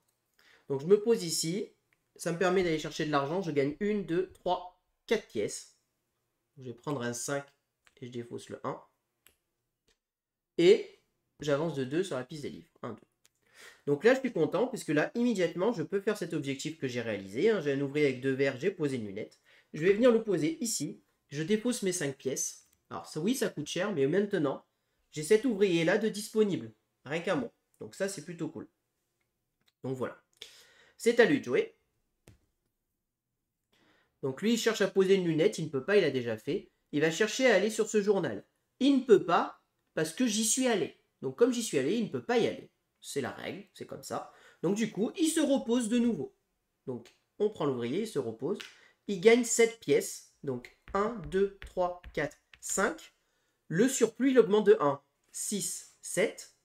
Donc je me pose ici. Ça me permet d'aller chercher de l'argent. Je gagne 1, 2, 3, 4 pièces. Je vais prendre un 5 et je défausse le 1. Et j'avance de 2 sur la piste des livres. 1, 2. Donc là, je suis content, puisque là, immédiatement, je peux faire cet objectif que j'ai réalisé. J'ai un ouvrier avec 2 verres, j'ai posé une lunette. Je vais venir le poser ici. Je dépose mes 5 pièces. Alors ça, oui, ça coûte cher, mais maintenant, j'ai cet ouvrier-là de disponible. Rien qu'à moi. Donc ça, c'est plutôt cool. Donc voilà. C'est à lui de jouer. Donc lui, il cherche à poser une lunette. Il ne peut pas, il a déjà fait. Il va chercher à aller sur ce journal. Il ne peut pas, parce que j'y suis allé. Donc comme j'y suis allé, il ne peut pas y aller. C'est la règle, c'est comme ça. Donc du coup, il se repose de nouveau. Donc on prend l'ouvrier, il se repose. Il gagne 7 pièces. Donc 1, 2, 3, 4, 5. Le surplus, il augmente de 1, 6, 7.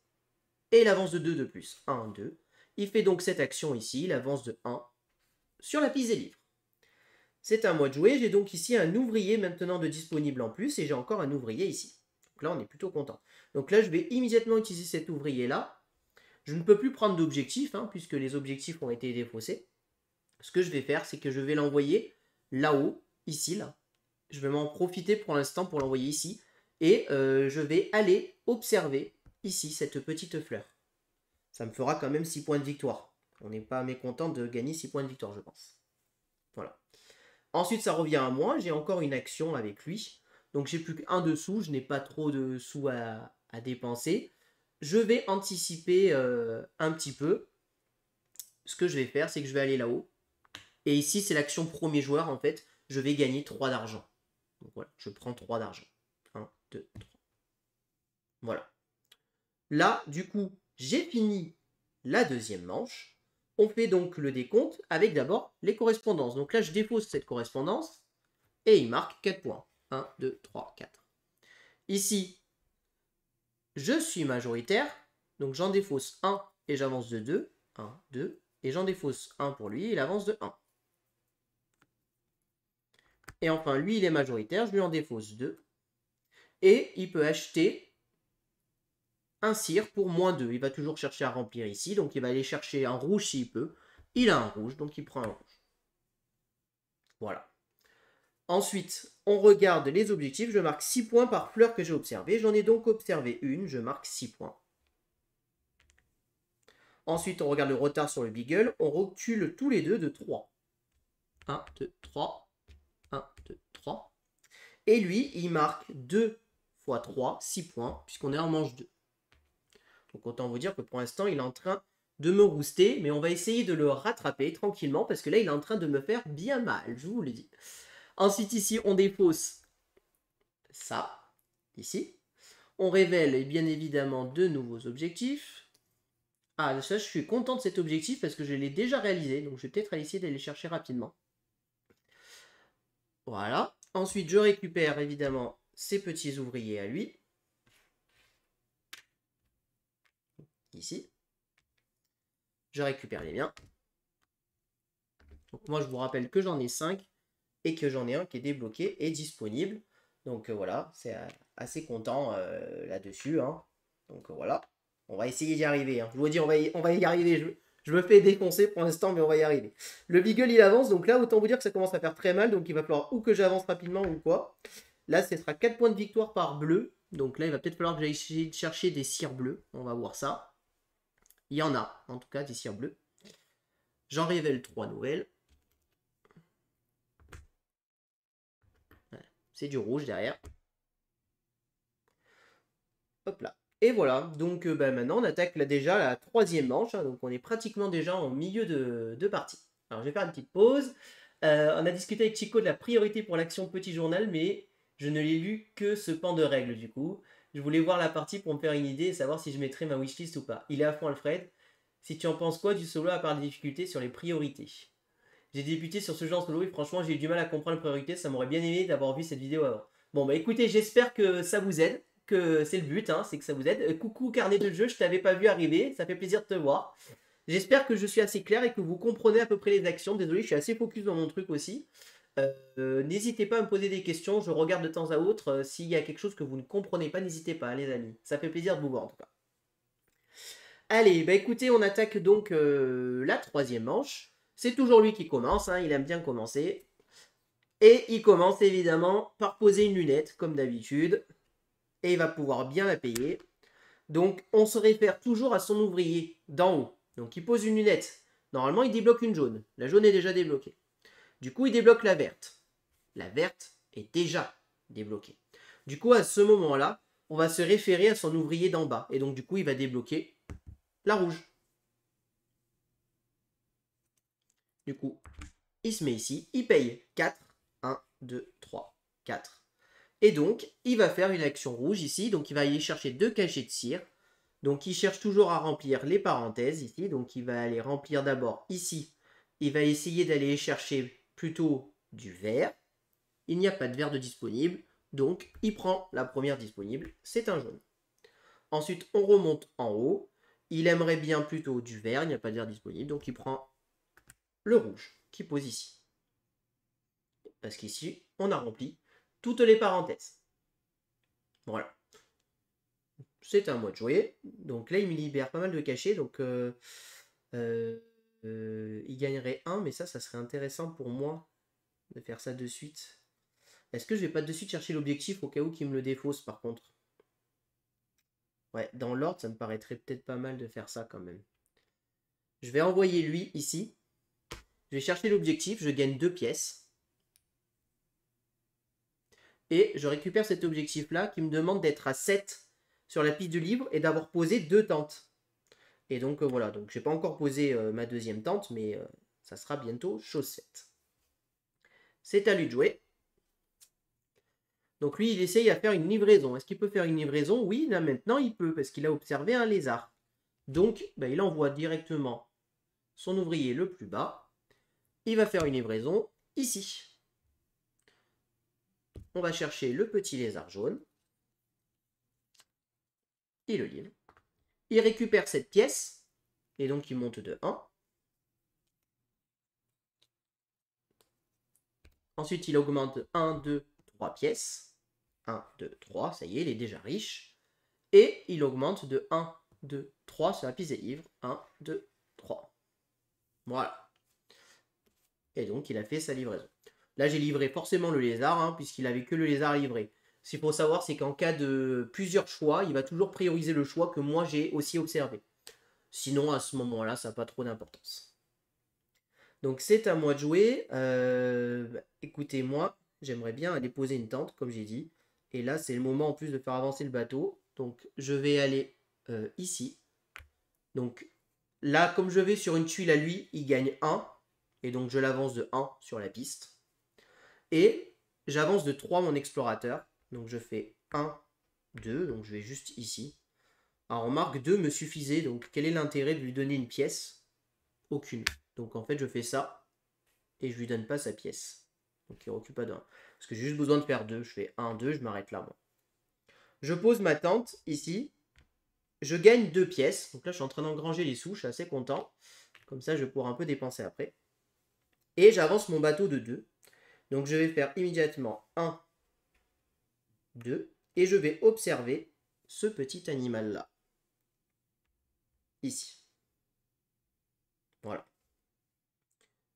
Et il avance de 2 de plus. 1, 2. Il fait donc cette action ici. Il avance de 1 sur la piste des livres. C'est à moi de jouer. J'ai donc ici un ouvrier maintenant de disponible en plus. Et j'ai encore un ouvrier ici. Donc là, on est plutôt content. Donc là, je vais immédiatement utiliser cet ouvrier-là. Je ne peux plus prendre d'objectif, puisque les objectifs ont été défaussés. Ce que je vais faire, c'est que je vais l'envoyer là-haut, ici, là. Je vais m'en profiter pour l'instant pour l'envoyer ici. Et je vais aller observer ici cette petite fleur. Ça me fera quand même 6 points de victoire. On n'est pas mécontent de gagner 6 points de victoire, je pense. Voilà. Ensuite, ça revient à moi. J'ai encore une action avec lui. Donc, j'ai plus qu'un dessous. Je n'ai pas trop de sous à dépenser. Je vais anticiper un petit peu. Ce que je vais faire, c'est que je vais aller là-haut. Et ici, c'est l'action premier joueur, en fait. Je vais gagner 3 d'argent. Donc voilà, je prends 3 d'argent. 1, 2, 3. Voilà. Là, du coup, j'ai fini la deuxième manche. On fait donc le décompte avec d'abord les correspondances. Donc là, je défausse cette correspondance et il marque 4 points. 1, 2, 3, 4. Ici, je suis majoritaire. Donc j'en défausse 1 et j'avance de 2. 1, 2. Et j'en défausse 1 pour lui et il avance de 1. Et enfin, lui, il est majoritaire. Je lui en défausse 2. Et il peut acheter un cire pour -2. Il va toujours chercher à remplir ici. Donc il va aller chercher un rouge s'il peut. Il a un rouge, donc il prend un rouge. Voilà. Ensuite, on regarde les objectifs. Je marque 6 points par fleur que j'ai observée. J'en ai donc observé une. Je marque 6 points. Ensuite, on regarde le retard sur le beagle. On recule tous les deux de 3. 1, 2, 3. 1, 2, 3. Et lui, il marque 2 fois 3, 6 points, puisqu'on est en manche 2. Donc autant vous dire que pour l'instant, il est en train de me rouster, mais on va essayer de le rattraper tranquillement, parce que là, il est en train de me faire bien mal, je vous le dis. Ensuite, ici, on défausse ça, ici. On révèle bien évidemment de nouveaux objectifs. Ah, ça, je suis content de cet objectif parce que je l'ai déjà réalisé, donc je vais peut-être essayer d'aller le chercher rapidement. Voilà. Ensuite, je récupère évidemment ces petits ouvriers à lui. Ici. Je récupère les miens. Donc moi, je vous rappelle que j'en ai 5 et que j'en ai un qui est débloqué et disponible. Donc voilà, c'est assez content là-dessus. Hein. Donc voilà, on va essayer d'y arriver. Hein. Je vous dis, on va y arriver. Je me fais défoncer pour l'instant, mais on va y arriver. Le beagle, il avance. Donc là, autant vous dire que ça commence à faire très mal. Donc il va falloir ou que j'avance rapidement ou quoi. Là, ce sera 4 points de victoire par bleu. Donc là, il va peut-être falloir que j'aille essayer de chercher des cires bleues. On va voir ça. Il y en a, en tout cas, des cires bleues. J'en révèle 3 nouvelles. C'est du rouge derrière. Hop là. Et voilà, donc maintenant on attaque là, déjà la 3e manche, hein, donc on est pratiquement déjà en milieu de partie. Alors je vais faire une petite pause. On a discuté avec Chico de la priorité pour l'action petit journal, mais je ne l'ai lu que ce pan de règles du coup. Je voulais voir la partie pour me faire une idée et savoir si je mettrais ma wishlist ou pas. Il est à fond Alfred. Si tu en penses quoi du solo à part des difficultés sur les priorités? J'ai débuté sur ce genre solo et franchement j'ai eu du mal à comprendre les priorités, ça m'aurait bien aimé d'avoir vu cette vidéo avant. Bon bah écoutez, j'espère que ça vous aide, que c'est le but, hein, c'est que ça vous aide. Coucou carnet de jeu, je t'avais pas vu arriver, ça fait plaisir de te voir. J'espère que je suis assez clair et que vous comprenez à peu près les actions. Désolé, je suis assez focus dans mon truc aussi. N'hésitez pas à me poser des questions, je regarde de temps à autre. S'il y a quelque chose que vous ne comprenez pas, n'hésitez pas, les amis. Ça fait plaisir de vous voir en tout cas. Allez, bah écoutez, on attaque donc la 3e manche. C'est toujours lui qui commence, hein, il aime bien commencer. Et il commence évidemment par poser une lunette, comme d'habitude. Et il va pouvoir bien la payer. Donc on se réfère toujours à son ouvrier d'en haut. Donc il pose une lunette. Normalement il débloque une jaune. La jaune est déjà débloquée. Du coup il débloque la verte. La verte est déjà débloquée. Du coup à ce moment-là, on va se référer à son ouvrier d'en bas. Et donc du coup il va débloquer la rouge. Du coup, il se met ici, il paye 4, 1, 2, 3, 4. Et donc, il va faire une action rouge ici, donc il va aller chercher 2 cachets de cire. Donc il cherche toujours à remplir les parenthèses ici, donc il va aller remplir d'abord ici. Il va essayer d'aller chercher plutôt du vert. Il n'y a pas de vert de disponible, donc il prend la première disponible, c'est un jaune. Ensuite, on remonte en haut. Il aimerait bien plutôt du vert, il n'y a pas de vert disponible, donc il prend le rouge qui pose ici. Parce qu'ici, on a rempli toutes les parenthèses. Voilà. C'est un mois de jouer. Donc là, il me libère pas mal de cachets. Donc, il gagnerait 1. Mais ça serait intéressant pour moi de faire ça de suite. Est-ce que je vais pas de suite chercher l'objectif au cas où qu'il me le défausse par contre? Ouais, dans l'ordre, ça me paraîtrait peut-être pas mal de faire ça quand même. Je vais envoyer lui ici. Je vais chercher l'objectif. Je gagne 2 pièces. Et je récupère cet objectif-là qui me demande d'être à 7 sur la piste du livre et d'avoir posé 2 tentes. Et donc voilà, donc j'ai pas encore posé ma 2e tente, mais ça sera bientôt chose faite. C'est à lui de jouer. Donc lui, il essaye à faire une livraison. Est-ce qu'il peut faire une livraison? Oui, là maintenant il peut, parce qu'il a observé un lézard. Donc, bah, il envoie directement son ouvrier le plus bas. Il va faire une livraison ici. On va chercher le petit lézard jaune. Il le livre. Il récupère cette pièce. Et donc il monte de 1. Ensuite, il augmente 1, 2, 3 pièces. 1, 2, 3, ça y est, il est déjà riche. Et il augmente de 1, 2, 3 sur la piste des livres. 1, 2, 3. Voilà. Et donc, il a fait sa livraison. Là, j'ai livré forcément le lézard, hein, puisqu'il avait que le lézard à livrer. Ce qu'il faut savoir, c'est qu'en cas de plusieurs choix, il va toujours prioriser le choix que moi j'ai aussi observé. Sinon, à ce moment-là, ça n'a pas trop d'importance. Donc, c'est à moi de jouer. Écoutez, moi, j'aimerais bien aller poser une tente, comme j'ai dit. Et là, c'est le moment en plus de faire avancer le bateau. Donc, je vais aller ici. Donc, là, comme je vais sur une tuile à lui, il gagne 1. Et donc, je l'avance de 1 sur la piste. Et j'avance de 3 mon explorateur. Donc, je fais 1, 2. Donc, je vais juste ici. Alors, remarque, 2 me suffisait. Donc, quel est l'intérêt de lui donner une pièce? Aucune. Donc, en fait, je fais ça. Et je lui donne pas sa pièce. Donc, il ne recule pas d'un. Parce que j'ai juste besoin de faire 2. Je fais 1, 2. Je m'arrête là, moi. Je pose ma tente ici. Je gagne 2 pièces. Donc là, je suis en train d'engranger les sous. Je suis assez content. Comme ça, je vais pouvoir un peu dépenser après. Et j'avance mon bateau de 2. Donc, je vais faire immédiatement 1, 2. Et je vais observer ce petit animal-là. Ici. Voilà.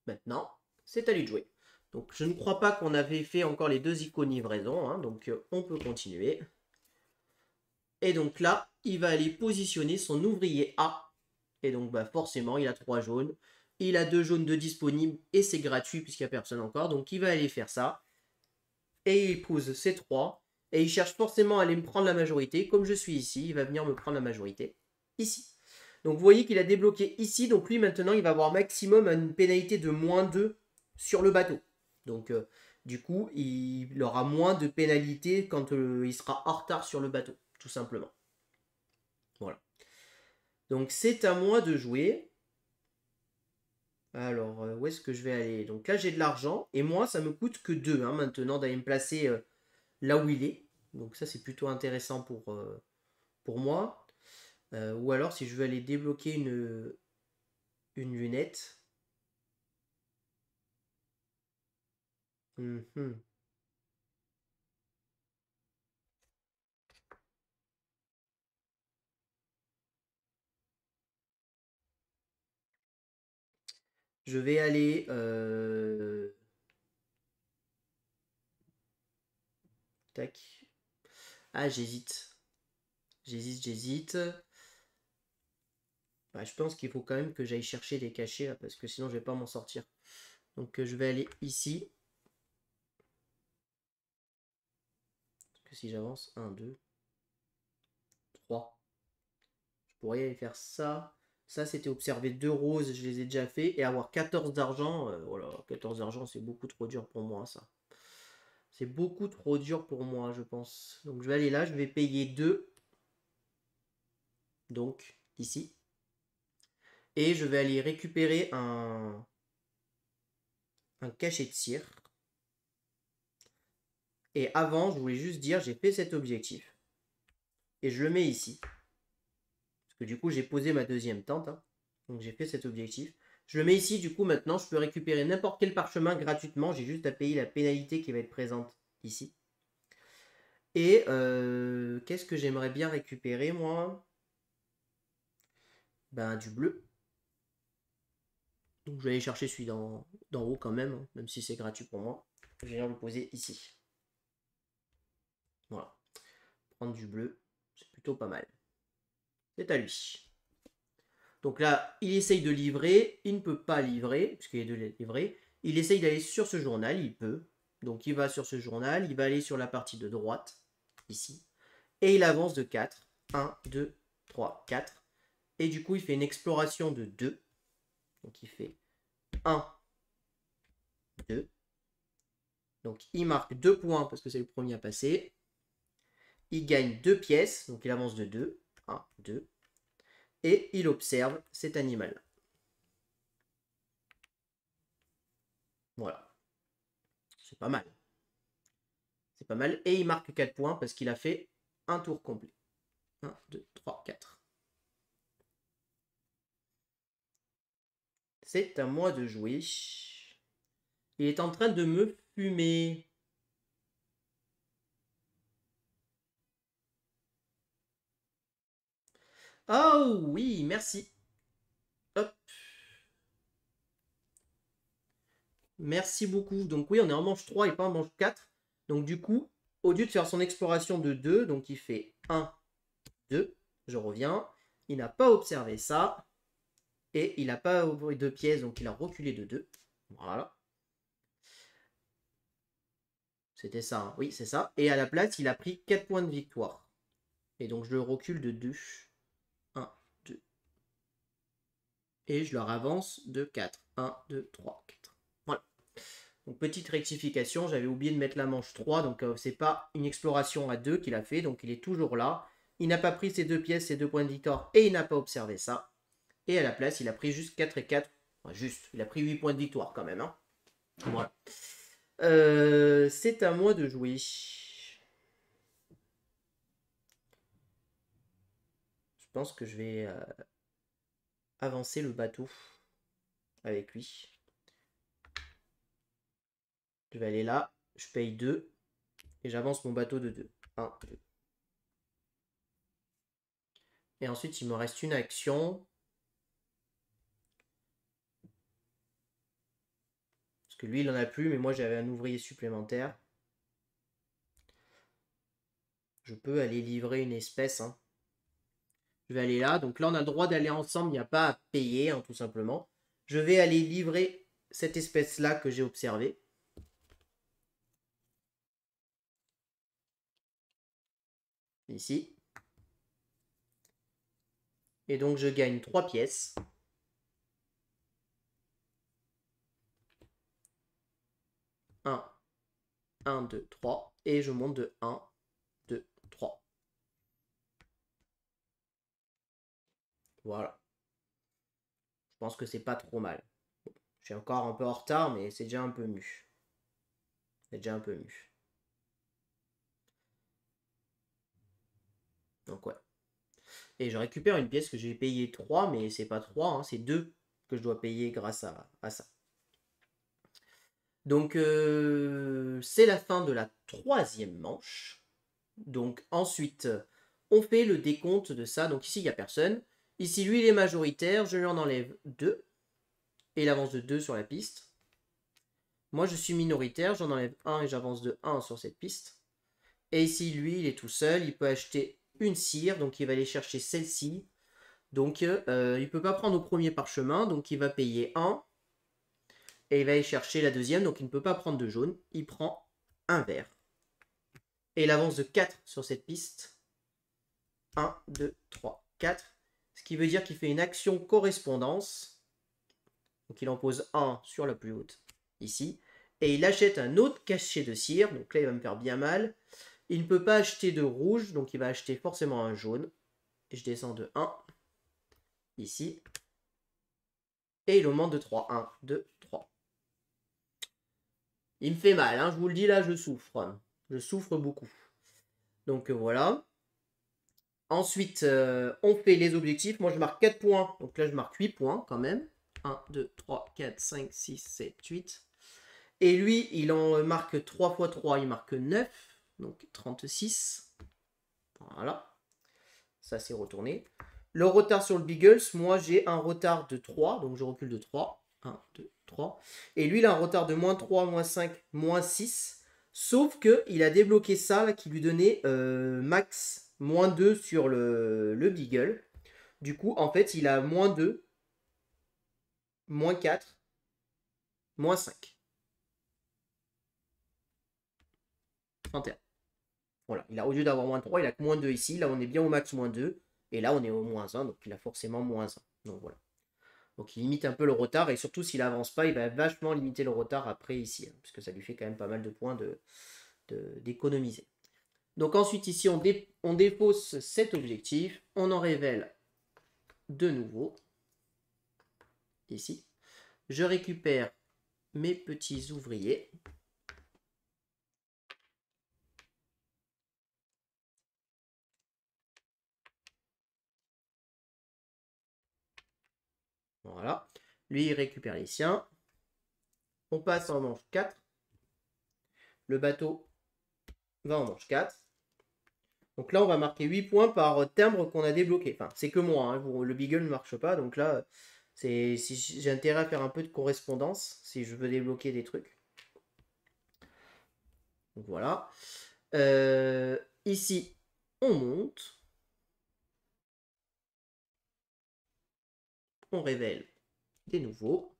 Maintenant, c'est à lui de jouer. Donc, je ne crois pas qu'on avait fait encore les 2 icônes livraison. Hein, donc, on peut continuer. Et donc là, il va aller positionner son ouvrier A. Et donc, bah, forcément, il a 3 jaunes. Il a 2 jaunes de disponibles et c'est gratuit puisqu'il n'y a personne encore. Donc, il va aller faire ça. Et il pose ses 3. Et il cherche forcément à aller me prendre la majorité. Comme je suis ici, il va venir me prendre la majorité. Ici. Donc, vous voyez qu'il a débloqué ici. Donc, lui, maintenant, il va avoir maximum une pénalité de -2 sur le bateau. Donc, du coup, il aura moins de pénalité quand il sera en retard sur le bateau. Tout simplement. Voilà. Donc, c'est à moi de jouer. Alors, où est-ce que je vais aller? Donc là, j'ai de l'argent. Et moi, ça me coûte que 2 hein, maintenant d'aller me placer là où il est. Donc ça, c'est plutôt intéressant pour moi. Ou alors, si je veux aller débloquer une lunette. Mhm. Je vais aller... Tac. Ah, j'hésite. J'hésite. Bah, je pense qu'il faut quand même que j'aille chercher des cachets là, parce que sinon je vais pas m'en sortir. Donc je vais aller ici. Parce que si j'avance, 1, 2, 3. Je pourrais aller faire ça. Ça, c'était observer 2 roses, je les ai déjà fait. Et avoir 14 d'argent. Voilà, 14 d'argent, c'est beaucoup trop dur pour moi, ça. C'est beaucoup trop dur pour moi, je pense. Donc je vais aller là, je vais payer 2. Donc, ici. Et je vais aller récupérer un cachet de cire. Et avant, je voulais juste dire, j'ai fait cet objectif. Et je le mets ici. Parce que du coup, j'ai posé ma deuxième tente. Hein. Donc j'ai fait cet objectif. Je le mets ici, du coup, maintenant, je peux récupérer n'importe quel parchemin gratuitement. J'ai juste à payer la pénalité qui va être présente ici. Et qu'est-ce que j'aimerais bien récupérer, moi? Ben, du bleu. Donc je vais aller chercher celui d'en haut quand même, hein, même si c'est gratuit pour moi. Je vais venir le poser ici. Voilà. Prendre du bleu, c'est plutôt pas mal. C'est à lui. Donc là, il essaye de livrer, il ne peut pas livrer, puisqu'il est de livrer. Il essaye d'aller sur ce journal, il peut. Donc il va sur ce journal, il va aller sur la partie de droite, ici. Et il avance de 4. 1, 2, 3, 4. Et du coup, il fait une exploration de 2. Donc il fait 1, 2. Donc il marque 2 points parce que c'est le premier à passer. Il gagne 2 pièces, donc il avance de 2. 1, 2. Et il observe cet animal. Voilà. C'est pas mal. C'est pas mal. Et il marque 4 points parce qu'il a fait un tour complet. 1, 2, 3, 4. C'est à moi de jouer. Il est en train de me fumer. Oh oui, merci. Hop. Merci beaucoup. Donc oui, on est en manche 3 et pas en manche 4. Donc du coup, au lieu de faire son exploration de 2, donc il fait 1, 2, je reviens. Il n'a pas observé ça. Et il n'a pas ouvert 2 pièces, donc il a reculé de 2. Voilà. C'était ça, hein. Oui, c'est ça. Et à la place, il a pris 4 points de victoire. Et donc je le recule de 2. 1, 2. Et je leur avance de 4. 1, 2, 3, 4. Voilà. Donc petite rectification, j'avais oublié de mettre la manche 3. Donc c'est pas une exploration à 2 qu'il a fait. Donc il est toujours là. Il n'a pas pris ses 2 pièces, ses 2 points de victoire. Et il n'a pas observé ça. Et à la place, il a pris juste 4 et 4. Enfin, juste, il a pris 8 points de victoire quand même, hein. Voilà. C'est à moi de jouer. Je pense que je vais avancer le bateau avec lui. Je vais aller là, je paye 2 et j'avance mon bateau de 2. 1, 2. Et ensuite, il me reste une action. Parce que lui, il en a plus, mais moi, j'avais un ouvrier supplémentaire. Je peux aller livrer une espèce, hein. Je vais aller là. Donc là, on a le droit d'aller ensemble. Il n'y a pas à payer, hein, tout simplement. Je vais aller livrer cette espèce-là que j'ai observée. Ici. Et donc, je gagne 3 pièces. 1, 1, 2, 3. Et je monte de 1, 2, 3. Voilà. Je pense que c'est pas trop mal. Je suis encore un peu en retard, mais c'est déjà un peu mieux. C'est déjà un peu mieux. Donc ouais. Et je récupère une pièce que j'ai payé 3, mais c'est pas 3, hein, c'est 2 que je dois payer grâce à ça. Donc c'est la fin de la 3e manche. Donc ensuite, on fait le décompte de ça. Donc ici, il n'y a personne. Ici, lui, il est majoritaire. Je lui en enlève 2. Et il avance de 2 sur la piste. Moi, je suis minoritaire. J'en enlève 1 et j'avance de 1 sur cette piste. Et ici, lui, il est tout seul. Il peut acheter une cire. Donc, il va aller chercher celle-ci. Donc, il ne peut pas prendre au premier parchemin. Donc, il va payer 1. Et il va aller chercher la deuxième. Donc, il ne peut pas prendre de jaune. Il prend un vert. Et il avance de 4 sur cette piste. 1, 2, 3, 4. Ce qui veut dire qu'il fait une action correspondance. Donc, il en pose 1 sur la plus haute. Ici. Et il achète un autre cachet de cire. Donc là, il va me faire bien mal. Il ne peut pas acheter de rouge, donc il va acheter forcément un jaune. Et je descends de 1, ici. Et il augmente de 3. 1, 2, 3. Il me fait mal, hein, je vous le dis là, je souffre. Je souffre beaucoup. Donc voilà. Ensuite, on fait les objectifs. Moi, je marque 4 points. Donc là, je marque 8 points quand même. 1, 2, 3, 4, 5, 6, 7, 8. Et lui, il en marque 3 x 3, il marque 9. Donc 36. Voilà. Ça, c'est retourné. Le retard sur le Beagles, moi, j'ai un retard de 3. Donc, je recule de 3. 1, 2, 3. Et lui, il a un retard de moins 3, moins 5, moins 6. Sauf qu'il a débloqué ça, là, qui lui donnait max moins 2 sur le Beagle. Du coup, en fait, il a moins 2, moins 4, moins 5. 31. Voilà. Il a, au lieu d'avoir moins 3, il a que moins 2 ici. Là, on est bien au max moins 2. Et là, on est au moins 1. Donc, il a forcément moins 1. Donc, voilà. Donc il limite un peu le retard et surtout s'il n'avance pas, il va vachement limiter le retard après ici, hein, puisque ça lui fait quand même pas mal de points d'économiser. Donc ensuite ici on dépose cet objectif, on en révèle de nouveau, ici. Je récupère mes petits ouvriers. Voilà. Lui il récupère les siens. On passe en manche 4. Le bateau va en manche 4. Donc là, on va marquer 8 points par timbre qu'on a débloqué. Enfin, c'est que moi, hein, le Beagle ne marche pas. Donc là, Si j'ai intérêt à faire un peu de correspondance si je veux débloquer des trucs. Donc voilà. Ici, on monte. On révèle des nouveaux.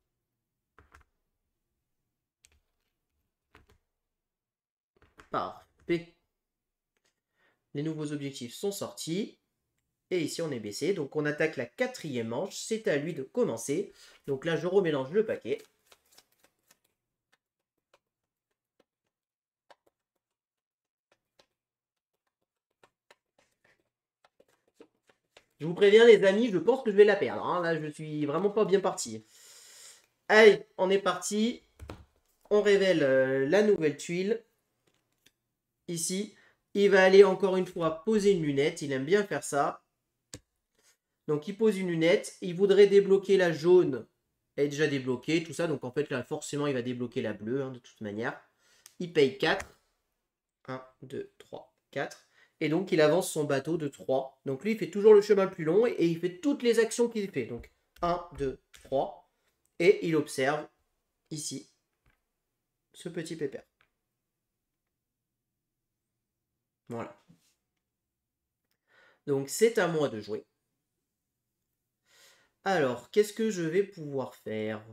Parfait. Les nouveaux objectifs sont sortis. Et ici, on est baissé. Donc, on attaque la 4e manche. C'est à lui de commencer. Donc là, je remélange le paquet. Je vous préviens, les amis, je pense que je vais la perdre. Hein. Là, je suis vraiment pas bien parti. Allez, on est parti. On révèle la nouvelle tuile. Ici, il va aller encore une fois poser une lunette. Il aime bien faire ça. Donc, il pose une lunette. Il voudrait débloquer la jaune. Elle est déjà débloquée, tout ça. Donc, en fait, là, forcément, il va débloquer la bleue, hein, de toute manière. Il paye 4. 1, 2, 3, 4. Et donc, il avance son bateau de 3. Donc, lui, il fait toujours le chemin le plus long et il fait toutes les actions qu'il fait. Donc, 1, 2, 3. Et il observe ici ce petit pépère. Voilà. Donc, c'est à moi de jouer. Alors, qu'est-ce que je vais pouvoir faire?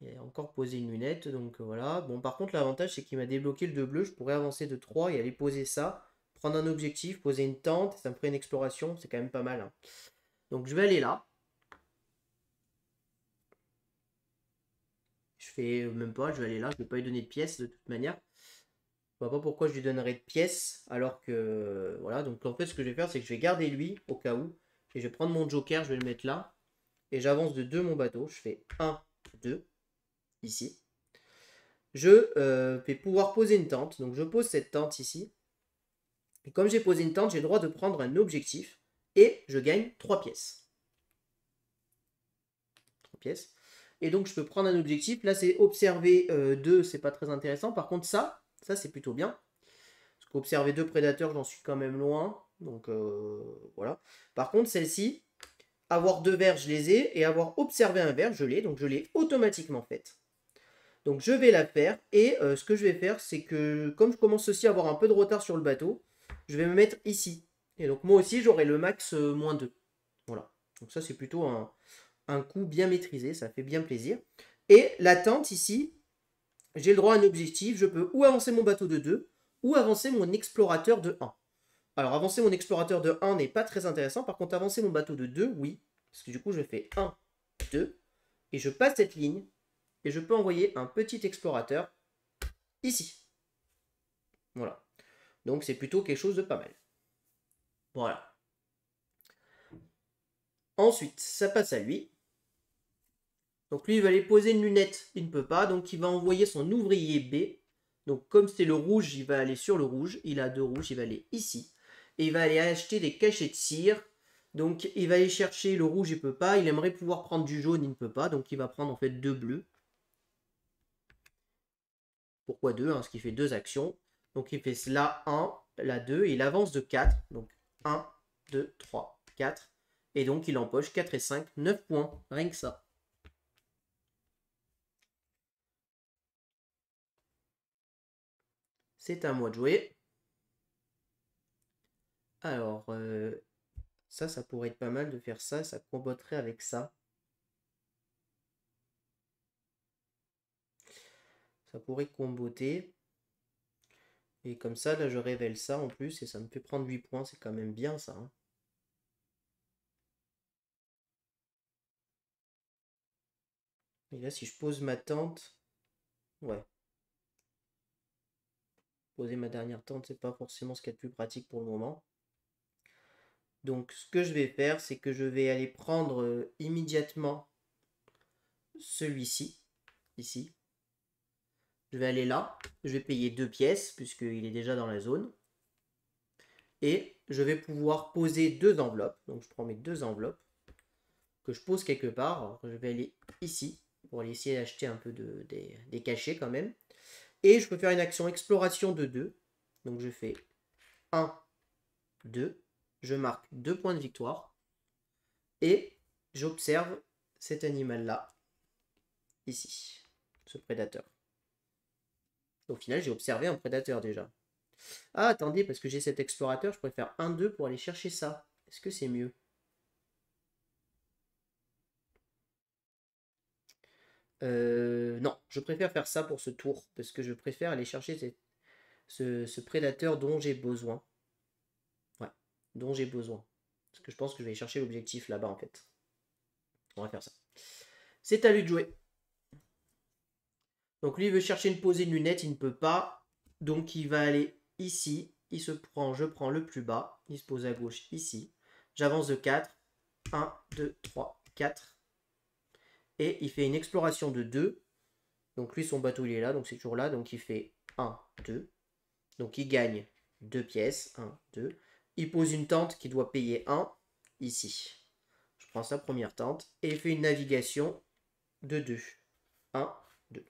Il a encore posé une lunette, donc voilà. Bon, par contre, l'avantage, c'est qu'il m'a débloqué le 2 bleu. Je pourrais avancer de 3 et aller poser ça. Prendre un objectif, poser une tente. Ça me ferait une exploration. C'est quand même pas mal. Hein. Donc, je vais aller là. Je fais même pas, je vais aller là. Je ne vais pas lui donner de pièces de toute manière. Je vois pas pourquoi je lui donnerais de pièces alors que... Voilà, donc en fait, ce que je vais faire, c'est que je vais garder lui au cas où. Et je vais prendre mon joker, je vais le mettre là. Et j'avance de 2 mon bateau. Je fais 1, 2, ici. Je vais pouvoir poser une tente. Donc je pose cette tente ici. Et comme j'ai posé une tente, j'ai le droit de prendre un objectif. Et je gagne 3 pièces. 3 pièces. Et donc je peux prendre un objectif. Là c'est observer 2, c'est pas très intéressant. Par contre ça c'est plutôt bien. Parce qu'observer 2 prédateurs, j'en suis quand même loin. Donc voilà. Par contre celle-ci, avoir 2 vers, je les ai. Et avoir observé un vers, je l'ai. Donc je l'ai automatiquement faite. Donc je vais la faire et ce que je vais faire c'est que comme je commence aussi à avoir un peu de retard sur le bateau, je vais me mettre ici. Et donc moi aussi j'aurai le max -2. Voilà. Donc ça c'est plutôt un coup bien maîtrisé, ça fait bien plaisir. Et la tente ici, j'ai le droit à un objectif, je peux ou avancer mon bateau de 2 ou avancer mon explorateur de 1. Alors avancer mon explorateur de 1 n'est pas très intéressant, par contre avancer mon bateau de 2, oui. Parce que du coup je fais 1, 2 et je passe cette ligne. Et je peux envoyer un petit explorateur ici. Voilà. Donc c'est plutôt quelque chose de pas mal. Voilà. Ensuite, ça passe à lui. Donc lui, il va aller poser une lunette. Il ne peut pas. Donc il va envoyer son ouvrier B. Donc comme c'est le rouge, il va aller sur le rouge. Il a 2 rouges, il va aller ici. Et il va aller acheter des cachets de cire. Donc il va aller chercher le rouge, il ne peut pas. Il aimerait pouvoir prendre du jaune, il ne peut pas. Donc il va prendre en fait 2 bleus. Pourquoi 2 Parce qu'il fait 2 actions. Donc il fait cela 1, la 2, et il avance de 4. Donc 1, 2, 3, 4. Et donc il empoche 4 et 5, 9 points. Rien que ça. C'est à moi de jouer. Alors, ça pourrait être pas mal de faire ça. Ça comboterait avec ça. Ça pourrait comboter. Et comme ça, là, je révèle ça en plus. Et ça me fait prendre 8 points. C'est quand même bien ça. Hein. Et là, si je pose ma tente... Ouais. Poser ma dernière tente, c'est pas forcément ce qu'il y a de plus pratique pour le moment. Donc, ce que je vais faire, c'est que je vais aller prendre immédiatement celui-ci, ici. Je vais aller là, je vais payer 2 pièces, puisqu'il est déjà dans la zone. Et je vais pouvoir poser 2 enveloppes. Donc, je prends mes 2 enveloppes que je pose quelque part. Alors, je vais aller ici, pour aller essayer d'acheter un peu des cachets quand même. Et je peux faire une action exploration de 2. Donc, je fais 1, 2. Je marque 2 points de victoire. Et j'observe cet animal-là, ici, ce prédateur. Au final, j'ai observé un prédateur déjà. Ah, attendez, parce que j'ai cet explorateur, je préfère 1, 2 pour aller chercher ça. Est-ce que c'est mieux? Non, je préfère faire ça pour ce tour, parce que je préfère aller chercher ce prédateur dont j'ai besoin. Ouais, dont j'ai besoin. Parce que je pense que je vais aller chercher l'objectif là-bas, en fait. On va faire ça. C'est à lui de jouer. Donc lui, il veut chercher une posée de lunettes, il ne peut pas. Donc il va aller ici. Je prends le plus bas. Il se pose à gauche ici. J'avance de 4. 1, 2, 3, 4. Et il fait une exploration de 2. Donc lui, son bateau, il est là, donc c'est toujours là. Donc il fait 1, 2. Donc il gagne 2 pièces. 1, 2. Il pose une tente qui doit payer 1 ici. Je prends sa première tente. Et il fait une navigation de 2. 1, 2.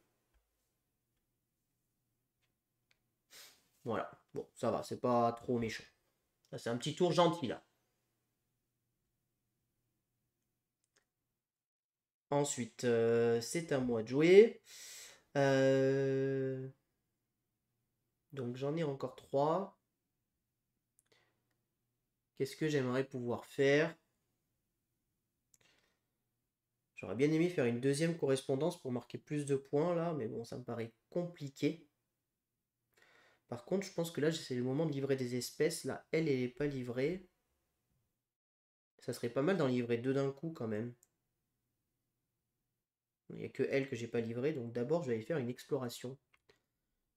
Voilà. Bon, ça va, c'est pas trop méchant. C'est un petit tour gentil là. Ensuite, c'est à moi de jouer. Donc j'en ai encore 3. Qu'est-ce que j'aimerais pouvoir faire? J'aurais bien aimé faire une deuxième correspondance pour marquer plus de points là, mais bon, ça me paraît compliqué. Par contre, je pense que là, c'est le moment de livrer des espèces. Là, elle n'est pas livrée. Ça serait pas mal d'en livrer 2 d'un coup quand même. Il n'y a que elle que j'ai pas livrée, donc d'abord, je vais aller faire une exploration.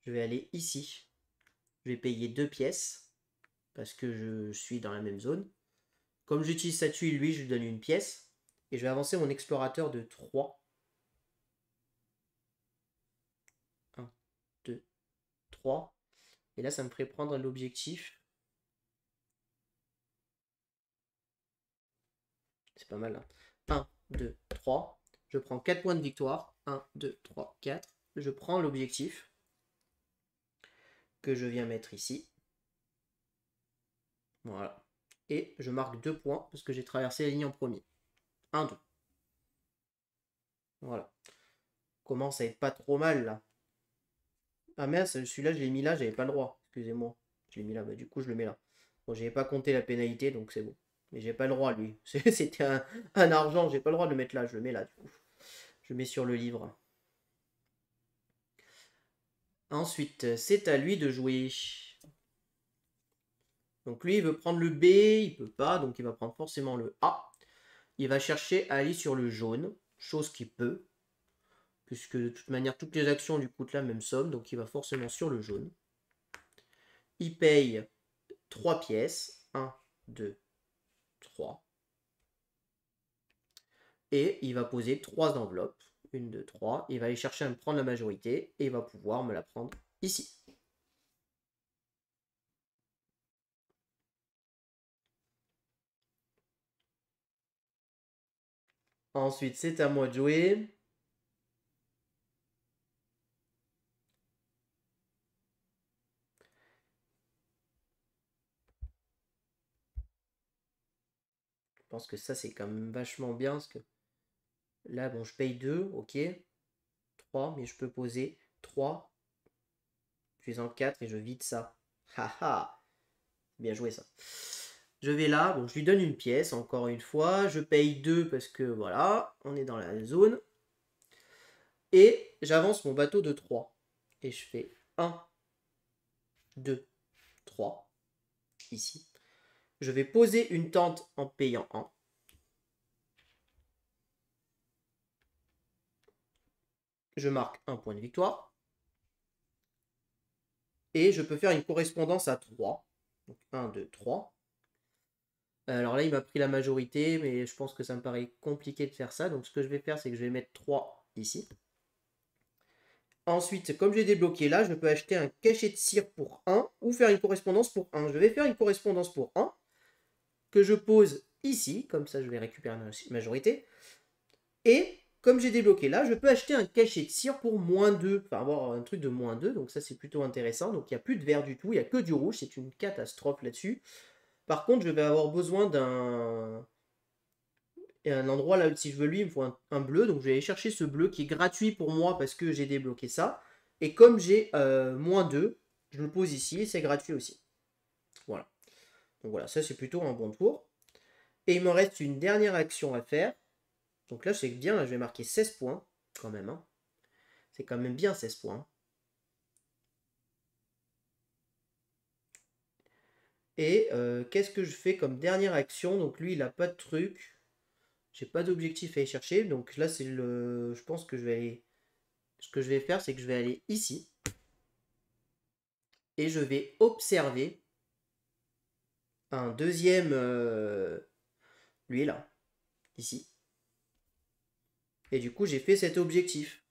Je vais aller ici. Je vais payer 2 pièces, parce que je suis dans la même zone. Comme j'utilise sa tuile, lui, je lui donne une pièce. Et je vais avancer mon explorateur de 3. 1, 2, 3. Et là, ça me ferait prendre l'objectif. C'est pas mal là. 1, 2, 3. Je prends 4 points de victoire. 1, 2, 3, 4. Je prends l'objectif que je viens mettre ici. Voilà. Et je marque 2 points parce que j'ai traversé la ligne en premier. 1, 2. Voilà. Commence à être pas trop mal là. Ah merde, celui-là, je l'ai mis là, j'avais pas le droit. Excusez-moi. Je l'ai mis là, bah, du coup, je le mets là. Bon, j'avais pas compté la pénalité, donc c'est bon. Mais j'ai pas le droit, lui. C'était un argent, j'ai pas le droit de le mettre là, je le mets là, du coup. Je le mets sur le livre. Ensuite, c'est à lui de jouer. Donc lui, il veut prendre le B, il peut pas, donc il va prendre forcément le A. Il va chercher à aller sur le jaune, chose qu'il peut, puisque de toute manière, toutes les actions lui coûtent la même somme, donc il va forcément sur le jaune. Il paye 3 pièces, 1, 2, 3. Et il va poser 3 enveloppes, 1, 2, 3. Il va aller chercher à me prendre la majorité, et il va pouvoir me la prendre ici. Ensuite, c'est à moi de jouer. Je pense que ça, c'est quand même vachement bien, parce que là, bon, je paye 2, ok. 3, mais je peux poser 3, puis en 4 et je vide ça. Haha, bien joué ça. Je vais là, bon, je lui donne une pièce, encore une fois. Je paye 2 parce que voilà, on est dans la zone. Et j'avance mon bateau de 3. Et je fais 1, 2, 3, ici. Je vais poser une tente en payant 1. Je marque un point de victoire. Et je peux faire une correspondance à 3. Donc 1, 2, 3. Alors là, il m'a pris la majorité, mais je pense que ça me paraît compliqué de faire ça. Donc ce que je vais faire, c'est que je vais mettre 3 ici. Ensuite, comme j'ai débloqué là, je peux acheter un cachet de cire pour 1 ou faire une correspondance pour 1. Je vais faire une correspondance pour 1 que je pose ici. Comme ça, je vais récupérer ma majorité. Et comme j'ai débloqué là, je peux acheter un cachet de cire pour -2. Enfin, avoir un truc de -2. Donc ça, c'est plutôt intéressant. Donc il n'y a plus de vert du tout. Il n'y a que du rouge. C'est une catastrophe là-dessus. Par contre, je vais avoir besoin un endroit là, si je veux lui, il me faut un bleu. Donc je vais aller chercher ce bleu qui est gratuit pour moi parce que j'ai débloqué ça. Et comme j'ai -2, je le pose ici et c'est gratuit aussi. Voilà. Donc voilà, ça c'est plutôt un bon tour. Et il me reste une dernière action à faire. Donc là, c'est bien, là, je vais marquer 16 points, quand même. Hein. C'est quand même bien 16 points. Et qu'est-ce que je fais comme dernière action? Donc lui, il n'a pas de truc. J'ai pas d'objectif à y chercher. Donc là, c'est le. Je pense que je vais aller. Ce que je vais faire, c'est que je vais aller ici. Et je vais observer un deuxième. Lui là. Ici. Et du coup, j'ai fait cet objectif.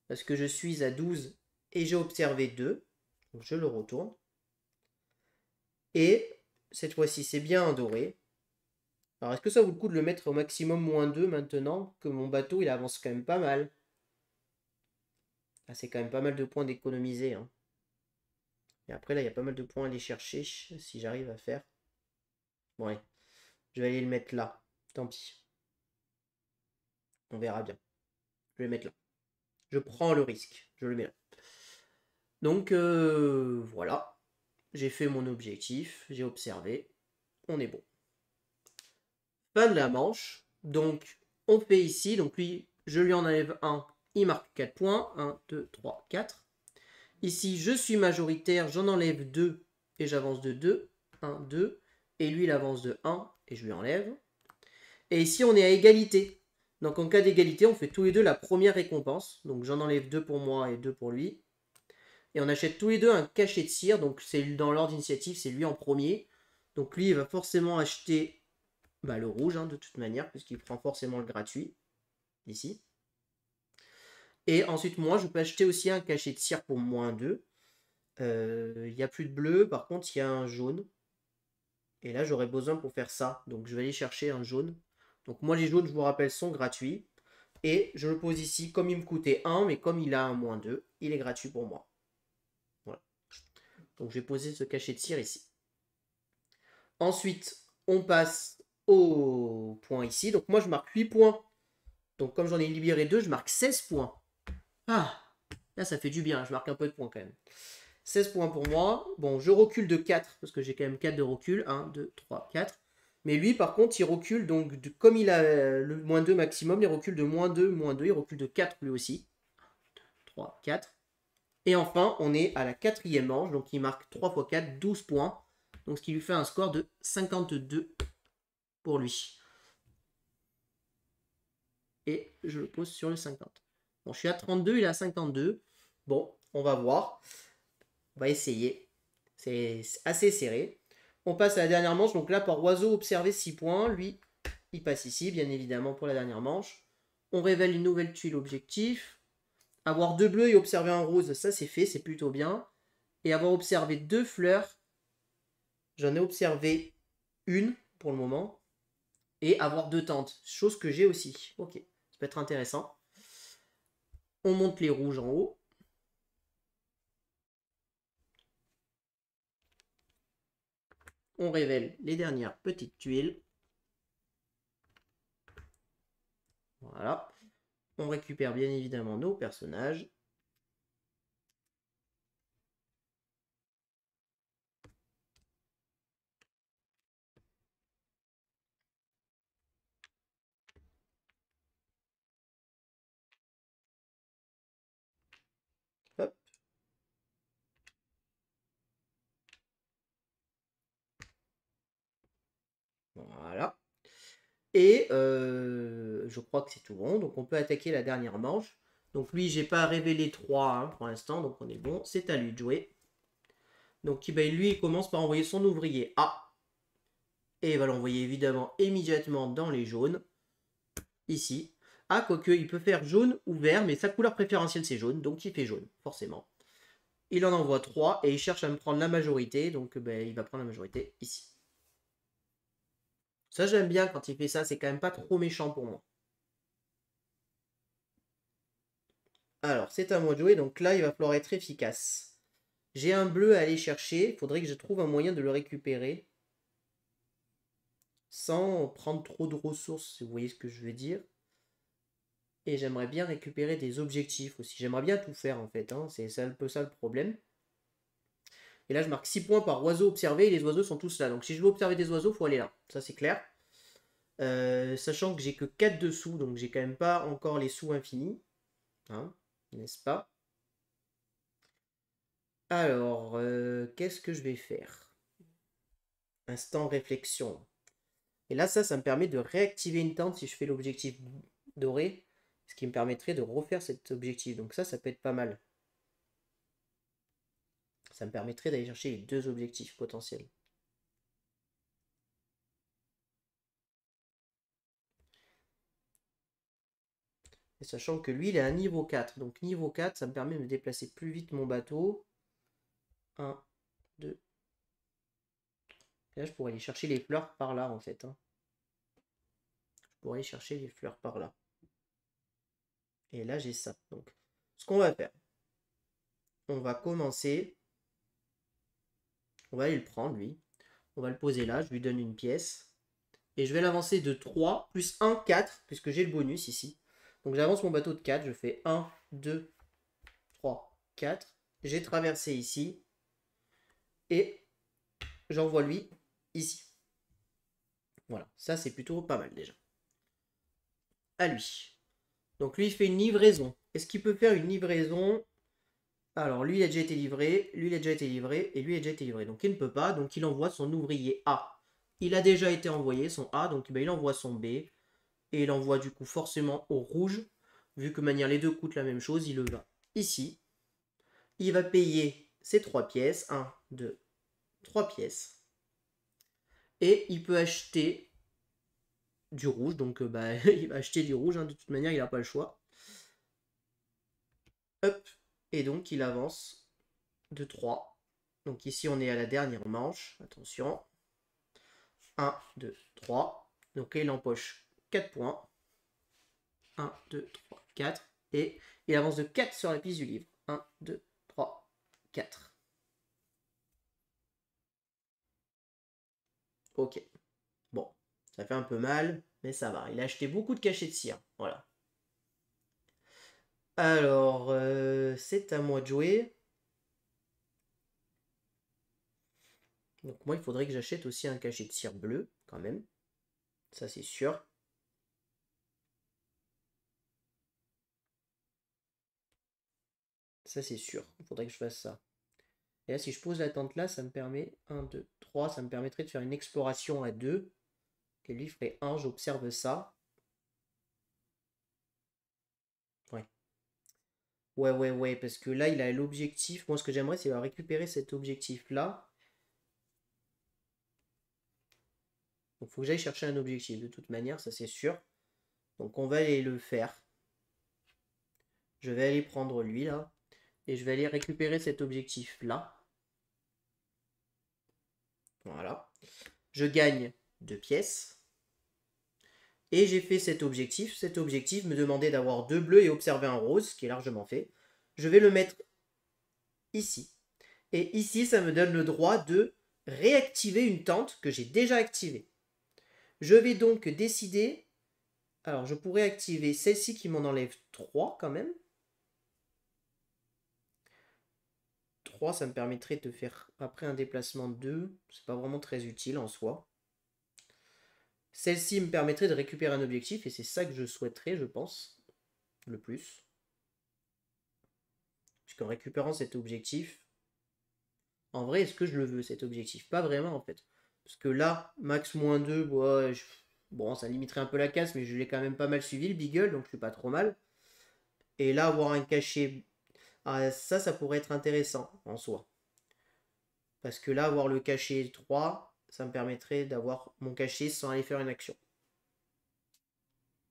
Parce que je suis à 12 et j'ai observé 2. Donc je le retourne. Et cette fois-ci, c'est bien un doré. Alors, est-ce que ça vaut le coup de le mettre au maximum -2 maintenant que mon bateau, il avance quand même pas mal? Ah, c'est quand même pas mal de points d'économiser. Hein. Et après, là, il y a pas mal de points à aller chercher si j'arrive à faire. Ouais, je vais aller le mettre là. Tant pis. On verra bien. Je vais le mettre là. Je prends le risque. Je le mets là. Donc, voilà. J'ai fait mon objectif. J'ai observé. On est bon. Fin de la manche. Donc, on fait ici. Donc, lui, je lui en enlève un. Il marque 4 points. 1, 2, 3, 4. Ici, je suis majoritaire. J'en enlève 2 et j'avance de 2. 1, 2. Et lui, il avance de 1 et je lui enlève. Et ici, on est à égalité. Donc, en cas d'égalité, on fait tous les deux la première récompense. Donc, j'en enlève 2 pour moi et 2 pour lui. Et on achète tous les deux un cachet de cire. Donc, c'est dans l'ordre d'initiative, c'est lui en premier. Donc, lui, il va forcément acheter le rouge, hein, de toute manière, puisqu'il prend forcément le gratuit. Ici. Et ensuite, moi, je peux acheter aussi un cachet de cire pour -2. Il n'y a plus de bleu, par contre, il y a un jaune. Et là, j'aurais besoin pour faire ça. Donc, je vais aller chercher un jaune. Donc, moi, les jaunes, je vous rappelle, sont gratuits. Et je le pose ici comme il me coûtait 1, mais comme il a un -2, il est gratuit pour moi. Voilà. Donc, je vais poser ce cachet de cire ici. Ensuite, on passe au point ici. Donc, moi, je marque 8 points. Donc, comme j'en ai libéré 2, je marque 16 points. Ah, là, ça fait du bien. Je marque un peu de points quand même. 16 points pour moi. Bon, je recule de 4, parce que j'ai quand même 4 de recul. 1, 2, 3, 4. Mais lui, par contre, il recule, donc, comme il a le -2 maximum, il recule de -2, -2. Il recule de 4 lui aussi. 1, 2, 3, 4. Et enfin, on est à la 4e manche, donc il marque 3 x 4, 12 points. Donc, ce qui lui fait un score de 52 pour lui. Et je le pose sur le 50. Bon, je suis à 32, il est à 52. Bon, on va voir. On va essayer. C'est assez serré. On passe à la dernière manche. Donc là, par oiseau observé 6 points. Lui, il passe ici, bien évidemment, pour la dernière manche. On révèle une nouvelle tuile objectif. Avoir 2 bleus et observer un rose, ça c'est fait, c'est plutôt bien. Et avoir observé 2 fleurs. J'en ai observé une pour le moment. Et avoir 2 tentes, chose que j'ai aussi. Ok, ça peut être intéressant. On monte les rouges en haut. On révèle les dernières petites tuiles. Voilà. On récupère bien évidemment nos personnages. Hop. Voilà. Et je crois que c'est tout bon. Donc on peut attaquer la dernière manche. Donc lui, j'ai pas révélé 3 hein, pour l'instant. Donc on est bon. C'est à lui de jouer. Donc lui, il commence par envoyer son ouvrier A. Et il va l'envoyer évidemment immédiatement dans les jaunes. Ici. Ah, quoique, il peut faire jaune ou vert. Mais sa couleur préférentielle, c'est jaune. Donc il fait jaune, forcément. Il en envoie 3 et il cherche à me prendre la majorité. Donc il va prendre la majorité ici. Ça, j'aime bien quand il fait ça. C'est quand même pas trop méchant pour moi. Alors, c'est à moi de jouer, donc là, il va falloir être efficace. J'ai un bleu à aller chercher, il faudrait que je trouve un moyen de le récupérer. Sans prendre trop de ressources, si vous voyez ce que je veux dire. Et j'aimerais bien récupérer des objectifs aussi. J'aimerais bien tout faire en fait, hein. C'est un peu ça le problème. Et là, je marque 6 points par oiseau observé et les oiseaux sont tous là. Donc si je veux observer des oiseaux, il faut aller là. Ça, c'est clair. Sachant que j'ai que 4 de sous, donc j'ai quand même pas encore les sous infinis. Hein, n'est-ce pas? Alors, qu'est-ce que je vais faire? Instant réflexion. Et là, ça me permet de réactiver une tente si je fais l'objectif doré. Ce qui me permettrait de refaire cet objectif. Donc ça peut être pas mal. Ça me permettrait d'aller chercher les 2 objectifs potentiels. Et sachant que lui, il est à niveau 4. Donc niveau 4, ça me permet de me déplacer plus vite mon bateau. 1, 2. Et là, je pourrais aller chercher les fleurs par là, en fait. Hein. Je pourrais aller chercher les fleurs par là. Et là, j'ai ça. Donc, ce qu'on va faire, on va commencer. On va aller le prendre, lui. On va le poser là. Je lui donne une pièce. Et je vais l'avancer de 3 plus 1, 4, puisque j'ai le bonus ici. Donc, j'avance mon bateau de 4. Je fais 1, 2, 3, 4. J'ai traversé ici. Et j'envoie lui ici. Voilà, ça c'est plutôt pas mal déjà. À lui. Donc lui il fait une livraison. Est-ce qu'il peut faire une livraison? Alors lui il a déjà été livré, lui il a déjà été livré, et lui il a déjà été livré. Donc il ne peut pas, donc il envoie son ouvrier A. Il a déjà été envoyé, son A, donc ben, il envoie son B. Et il envoie du coup forcément au rouge. Vu que manière les deux coûtent la même chose, il le va ici. Il va payer ses 3 pièces. 1, 2, 3 pièces. Et il peut acheter du rouge, donc bah, il va acheter du rouge, hein, de toute manière il n'a pas le choix. Hop, et donc il avance de 3. Donc ici on est à la dernière manche, attention. 1, 2, 3. Donc là il empoche 4 points. 1, 2, 3, 4. Et il avance de 4 sur la piste du livre. 1, 2, 3, 4. Ok. Bon, ça fait un peu mal, mais ça va. Il a acheté beaucoup de cachets de cire. Voilà. Alors, c'est à moi de jouer. Donc moi, il faudrait que j'achète aussi un cachet de cire bleu, quand même. Ça, c'est sûr. Ça, c'est sûr. Il faudrait que je fasse ça. Et là, si je pose la tente là, ça me permet 1, 2, 3. Ça me permettrait de faire une exploration à 2. Et lui ferait 1, j'observe ça. Ouais. Ouais, parce que là, il a l'objectif. Moi, ce que j'aimerais, c'est récupérer cet objectif-là. Donc, il faut que j'aille chercher un objectif, de toute manière, ça, c'est sûr. Donc, on va aller le faire. Je vais aller prendre lui, là. Et je vais aller récupérer cet objectif-là. Voilà. Je gagne 2 pièces. Et j'ai fait cet objectif. Cet objectif me demandait d'avoir 2 bleus et observer un rose, ce qui est largement fait. Je vais le mettre ici. Et ici, ça me donne le droit de réactiver une tente que j'ai déjà activée. Je vais donc décider... Alors, je pourrais activer celle-ci qui m'en enlève 3 quand même. 3, ça me permettrait de faire après un déplacement de 2. C'est pas vraiment très utile en soi. Celle-ci me permettrait de récupérer un objectif et c'est ça que je souhaiterais, je pense, le plus. Puisqu'en récupérant cet objectif, en vrai, est-ce que je le veux cet objectif? Pas vraiment en fait. Parce que là, max -2, bon, ça limiterait un peu la casse, mais je l'ai quand même pas mal suivi le Beagle, donc je suis pas trop mal. Et là, avoir un cachet, ah, ça pourrait être intéressant en soi. Parce que là, avoir le cachet 3, ça me permettrait d'avoir mon cachet sans aller faire une action.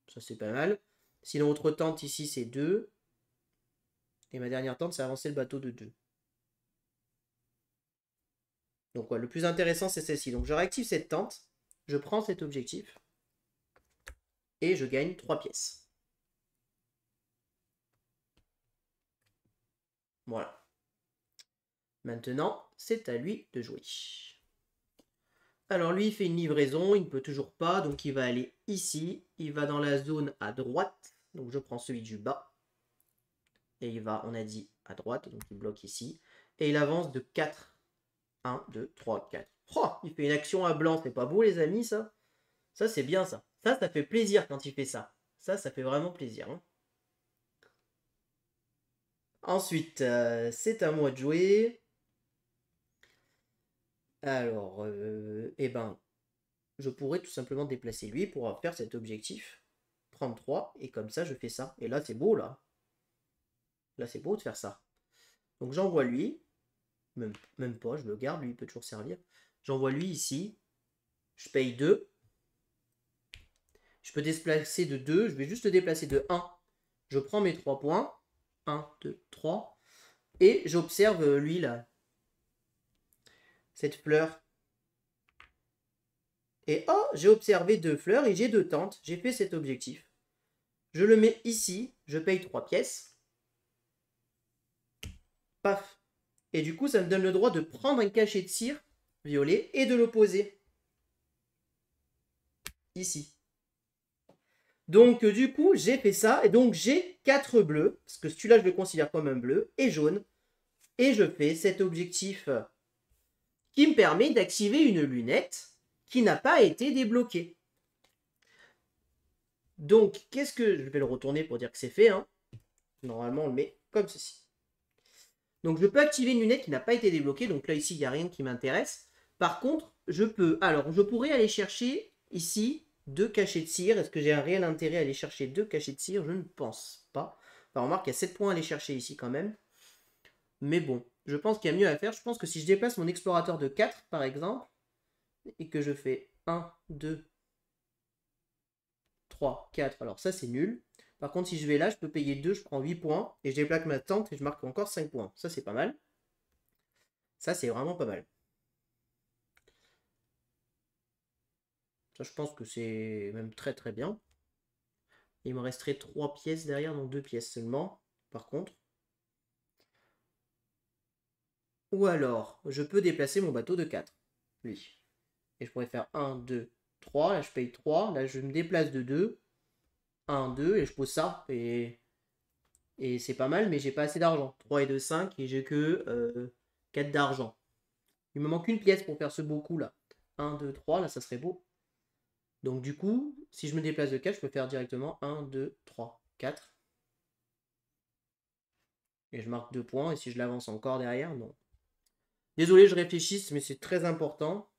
Ça, c'est pas mal. Sinon, autre tente ici, c'est 2. Et ma dernière tente, c'est avancer le bateau de 2. Donc, ouais, le plus intéressant, c'est celle-ci. Donc, je réactive cette tente. Je prends cet objectif. Et je gagne 3 pièces. Voilà. Maintenant, c'est à lui de jouer. Alors lui, il fait une livraison, il ne peut toujours pas, donc il va aller ici. Il va dans la zone à droite, donc je prends celui du bas. Et il va, on a dit, à droite, donc il bloque ici. Et il avance de 4. 1, 2, 3, 4. Oh, il fait une action à blanc, c'est pas beau les amis ça? Ça c'est bien ça. Ça fait plaisir quand il fait ça. Ça fait vraiment plaisir. Hein. Ensuite, c'est à moi de jouer. Alors, eh ben, je pourrais tout simplement déplacer lui pour faire cet objectif. Prendre 3, et comme ça je fais ça. Et là c'est beau là. Là c'est beau de faire ça. Donc j'envoie lui. Même pas, je le garde, lui il peut toujours servir. J'envoie lui ici. Je paye 2. Je peux déplacer de 2. Je vais juste le déplacer de 1. Je prends mes 3 points. 1, 2, 3. Et j'observe lui là. Cette fleur. Et oh, j'ai observé 2 fleurs et j'ai 2 tentes. J'ai fait cet objectif. Je le mets ici. Je paye 3 pièces. Paf. Et du coup, ça me donne le droit de prendre un cachet de cire violet et de l'opposer. Ici. Donc, du coup, j'ai fait ça. Et donc, j'ai 4 bleus. Parce que celui-là, je le considère comme un bleu. Et jaune. Et je fais cet objectif qui me permet d'activer une lunette qui n'a pas été débloquée. Donc, qu'est-ce que... Je vais le retourner pour dire que c'est fait. Hein. Normalement, on le met comme ceci. Donc, je peux activer une lunette qui n'a pas été débloquée. Donc là, ici, il n'y a rien qui m'intéresse. Par contre, je peux... Alors, je pourrais aller chercher ici 2 cachets de cire. Est-ce que j'ai un réel intérêt à aller chercher 2 cachets de cire? Je ne pense pas. Enfin, remarque, il y a 7 points à aller chercher ici quand même. Mais bon, je pense qu'il y a mieux à faire. Je pense que si je déplace mon explorateur de 4, par exemple, et que je fais 1, 2, 3, 4, alors ça c'est nul. Par contre, si je vais là, je peux payer 2, je prends 8 points, et je déplace ma tente et je marque encore 5 points. Ça c'est pas mal. Ça c'est vraiment pas mal. Ça je pense que c'est même très très bien. Il me resterait 3 pièces derrière, donc 2 pièces seulement, par contre. Ou alors, je peux déplacer mon bateau de 4, lui. Et je pourrais faire 1, 2, 3, là je paye 3, là je me déplace de 2, 1, 2, et je pose ça, et c'est pas mal, mais j'ai pas assez d'argent. 3 et 2, 5, et j'ai que 4 d'argent. Il me manque une pièce pour faire ce beau coup là. 1, 2, 3, là ça serait beau. Donc du coup, si je me déplace de 4, je peux faire directement 1, 2, 3, 4. Et je marque 2 points, et si je l'avance encore derrière, non. Désolé, je réfléchisse, mais c'est très important.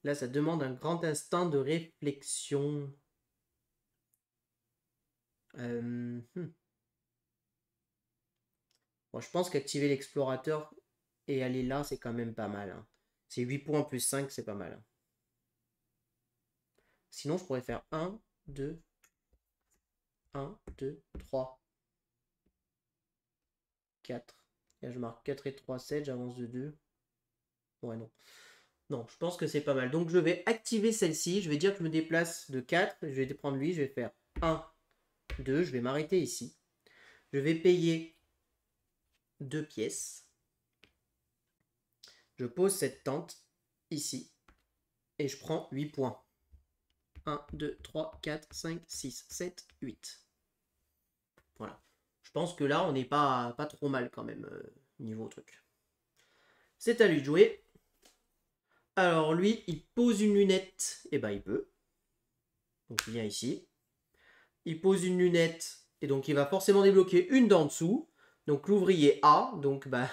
Là, ça demande un grand instant de réflexion. Bon, je pense qu'activer l'explorateur et aller là, c'est quand même pas mal. Hein. C'est 8 points plus 5, c'est pas mal. Hein. Sinon, je pourrais faire 1, 2, 1, 2, 3, 4. Là, je marque 4 et 3, 7, j'avance de 2. Ouais, non. Non, je pense que c'est pas mal. Donc, je vais activer celle-ci. Je vais dire que je me déplace de 4. Je vais prendre lui. Je vais faire 1, 2. Je vais m'arrêter ici. Je vais payer 2 pièces. Je pose cette tente ici. Et je prends 8 points. 1, 2, 3, 4, 5, 6, 7, 8. Voilà. Je pense que là, on n'est pas trop mal quand même, niveau truc. C'est à lui de jouer. Alors lui, il pose une lunette. Et ben il peut. Donc il vient ici. Il pose une lunette. Et donc il va forcément débloquer une d'en dessous. Donc l'ouvrier A. Donc bah,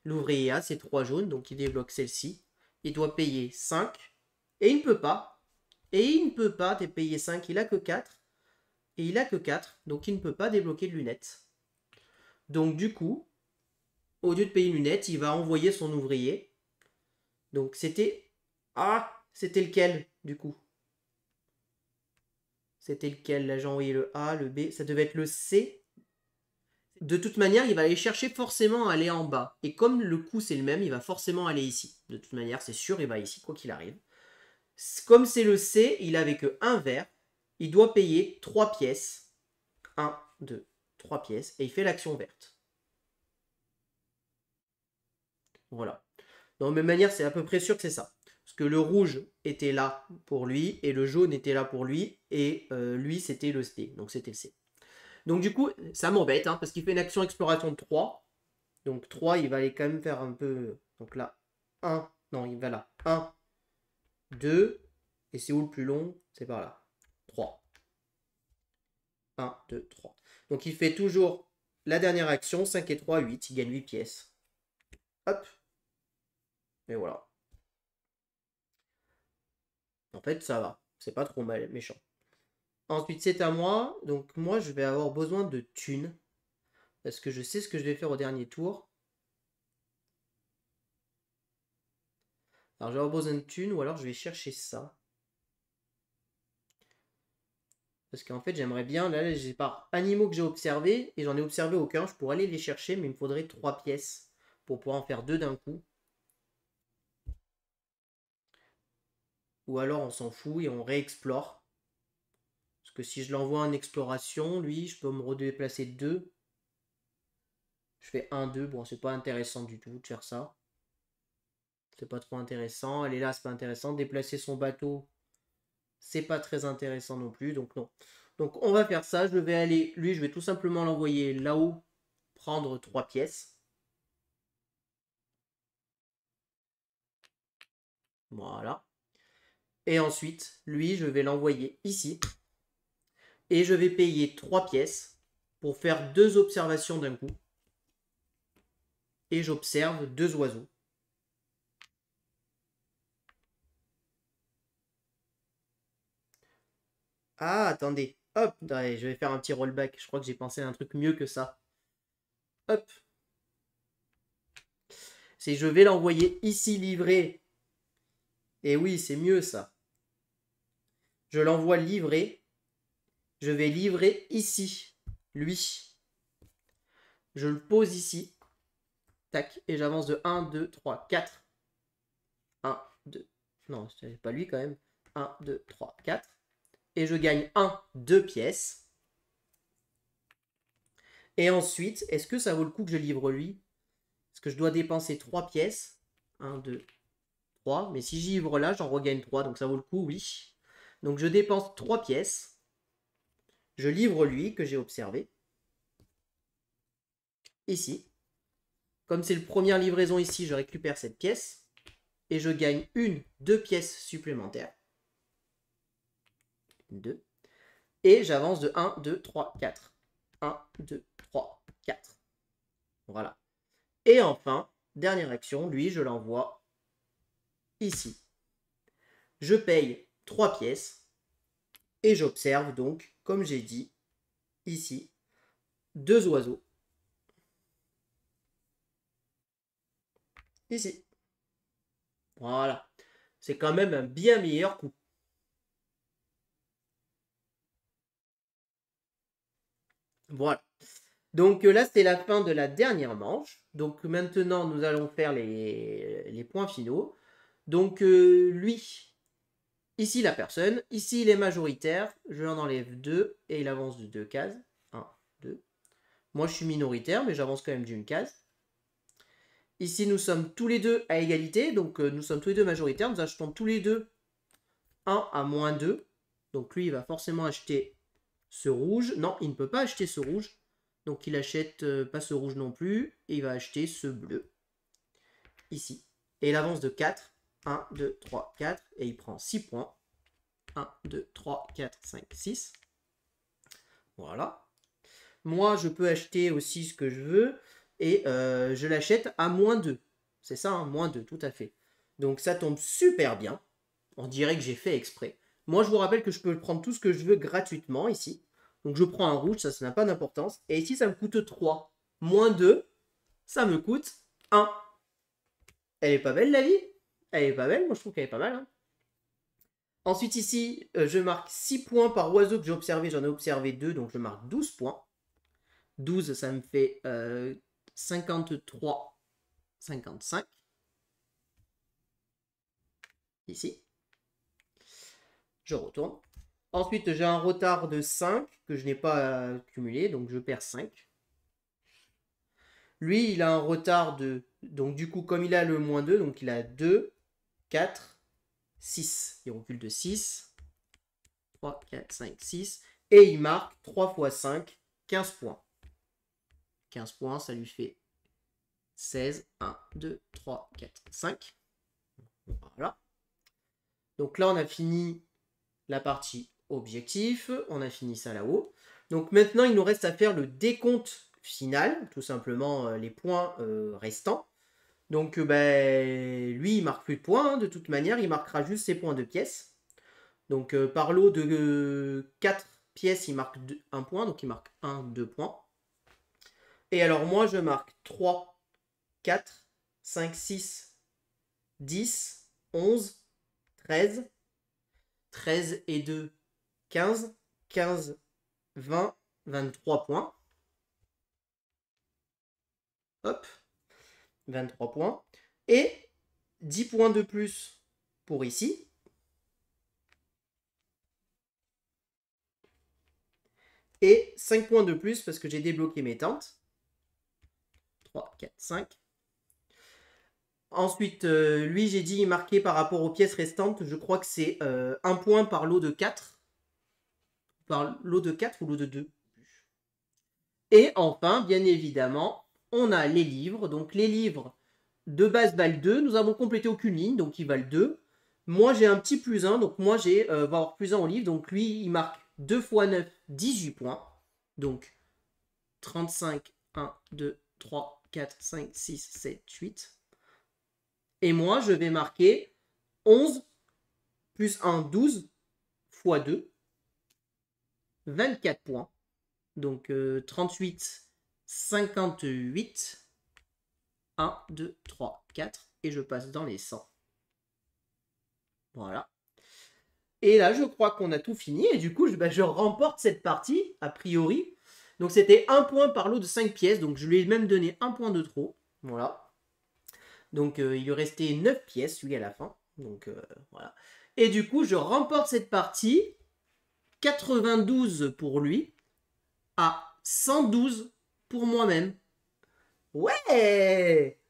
l'ouvrier A, c'est 3 jaunes. Donc il débloque celle-ci. Il doit payer 5. Et il ne peut pas. Et il ne peut pas payer 5. Il a que 4. Et il a que 4. Donc il ne peut pas débloquer de lunettes. Donc du coup, au lieu de payer une lunette, il va envoyer son ouvrier. Donc c'était... Ah, c'était lequel du coup? C'était lequel? Là j'ai envoyé le A, le B, ça devait être le C. De toute manière, il va aller chercher forcément à aller en bas. Et comme le coup c'est le même, il va forcément aller ici. De toute manière, c'est sûr, il va ici, quoi qu'il arrive. Comme c'est le C, il avait que un vert. Il doit payer 3 pièces. 1, 2, 3 pièces et il fait l'action verte. Voilà. De la même manière, c'est à peu près sûr que c'est ça. Parce que le rouge était là pour lui et le jaune était là pour lui et lui c'était le C. Donc c'était le C. Donc du coup, ça m'embête hein, parce qu'il fait une action exploration de 3. Donc 3, il va aller quand même faire un peu... Donc là, 1. Non, il va là. 1, 2. Et c'est où le plus long? C'est par là. 3. 1, 2, 3. Donc il fait toujours la dernière action. 5 et 3, 8. Il gagne 8 pièces. Hop. Et voilà. En fait, ça va. C'est pas trop mal, méchant. Ensuite, c'est à moi. Donc moi, je vais avoir besoin de thunes. Parce que je sais ce que je vais faire au dernier tour. Alors, je vais avoir besoin de thunes ou alors je vais chercher ça. Parce qu'en fait, j'aimerais bien... Là, j'ai par animaux que j'ai observés. Et j'en ai observé aucun. Je pourrais aller les chercher, mais il me faudrait 3 pièces. Pour pouvoir en faire 2 d'un coup. Ou alors, on s'en fout et on réexplore. Parce que si je l'envoie en exploration, lui, je peux me redéplacer 2. Je fais 1, 2. Bon, c'est pas intéressant du tout de faire ça. C'est pas trop intéressant. Elle est là, c'est pas intéressant. Déplacer son bateau, c'est pas très intéressant non plus. Donc non. Donc on va faire ça. Je vais aller, lui, je vais tout simplement l'envoyer là-haut, prendre 3 pièces. Voilà. Et ensuite, lui, je vais l'envoyer ici. Et je vais payer 3 pièces pour faire 2 observations d'un coup. Et j'observe 2 oiseaux. Ah, attendez. Hop, allez, je vais faire un petit rollback. Je crois que j'ai pensé à un truc mieux que ça. Hop. C'est je vais l'envoyer ici livré. Et oui, c'est mieux ça. Je l'envoie livré. Je vais livrer ici. Lui. Je le pose ici. Tac. Et j'avance de 1, 2, 3, 4. 1, 2. Non, c'est pas lui quand même. 1, 2, 3, 4. Et je gagne 1, 2 pièces. Et ensuite, est-ce que ça vaut le coup que je livre lui? Est-ce que je dois dépenser 3 pièces? 1, 2, 3. Mais si j'y livre là, j'en regagne 3. Donc ça vaut le coup, oui. Donc je dépense 3 pièces. Je livre lui que j'ai observé. Ici. Comme c'est la première livraison ici, je récupère cette pièce. Et je gagne 2 pièces supplémentaires. 2. Et j'avance de 1, 2, 3, 4. 1, 2, 3, 4. Voilà. Et enfin, dernière action, lui, je l'envoie ici. Je paye 3 pièces. Et j'observe donc, comme j'ai dit, ici, 2 oiseaux. Ici. Voilà. C'est quand même un bien meilleur coup. Voilà. Donc là, c'était la fin de la dernière manche. Donc maintenant, nous allons faire les points finaux. Donc lui, ici la personne, ici il est majoritaire. Je en enlève 2 et il avance de 2 cases. 1, 2. Moi, je suis minoritaire, mais j'avance quand même d'une case. Ici, nous sommes tous les deux à égalité. Donc nous sommes tous les deux majoritaires. Nous achetons tous les deux 1 à moins 2. Donc lui, il va forcément acheter ce rouge. Non, il ne peut pas acheter ce rouge. Donc il achète pas ce rouge non plus. Et il va acheter ce bleu. Ici. Et il avance de 4. 1, 2, 3, 4. Et il prend 6 points. 1, 2, 3, 4, 5, 6. Voilà. Moi, je peux acheter aussi ce que je veux. Et je l'achète à moins 2. C'est ça, hein, moins 2, tout à fait. Donc ça tombe super bien. On dirait que j'ai fait exprès. Moi, je vous rappelle que je peux prendre tout ce que je veux gratuitement ici. Donc, je prends un rouge, ça n'a pas d'importance. Et ici, ça me coûte 3. Moins 2, ça me coûte 1. Elle est pas belle, la vie? Elle est pas belle? Moi, je trouve qu'elle est pas mal. Hein. Ensuite, ici, je marque 6 points par oiseau que j'ai observé. J'en ai observé 2, donc je marque 12 points. 12, ça me fait 53, 55. Ici. Je retourne. Ensuite, j'ai un retard de 5 que je n'ai pas accumulé, donc je perds 5. Lui, il a un retard de... Donc du coup, comme il a le moins 2, donc il a 2, 4, 6. Il recule de 6. 3, 4, 5, 6. Et il marque 3 fois 5, 15 points. 15 points, ça lui fait 16. 1, 2, 3, 4, 5. Voilà. Donc là, on a fini la partie objectif. On a fini ça là-haut. Donc maintenant, il nous reste à faire le décompte final. Tout simplement les points restants. Donc lui, il marque plus de points. Hein, de toute manière, il marquera juste ses points de pièces. Donc par lot de 4 pièces, il marque 1 point. Donc il marque 1, 2 points. Et alors moi, je marque 3, 4, 5, 6, 10, 11, 13. 13 et 2, 15. 15, 20, 23 points. Hop. 23 points. Et 10 points de plus pour ici. Et 5 points de plus parce que j'ai débloqué mes tentes. 3, 4, 5. Ensuite, lui, j'ai dit marqué par rapport aux pièces restantes. Je crois que c'est 1 point par lot de 4. Par lot de 4 ou lot de 2. Et enfin, bien évidemment, on a les livres. Donc les livres de base valent 2. Nous avons complété aucune ligne, donc ils valent 2. Moi, j'ai un petit plus 1. Donc moi, j'ai va avoir plus 1 au livre. Donc lui, il marque 2 x 9, 18 points. Donc 35, 1, 2, 3, 4, 5, 6, 7, 8. Et moi, je vais marquer 11 plus 1, 12 x 2. 24 points. Donc 38, 58. 1, 2, 3, 4. Et je passe dans les 100. Voilà. Et là, je crois qu'on a tout fini. Et du coup, je remporte cette partie, a priori. Donc, c'était 1 point par lot de 5 pièces. Donc, je lui ai même donné 1 point de trop. Voilà. Donc, il lui restait 9 pièces, lui, à la fin. Donc, voilà. Et du coup, je remporte cette partie. 92 pour lui. À 112 pour moi-même. Ouais!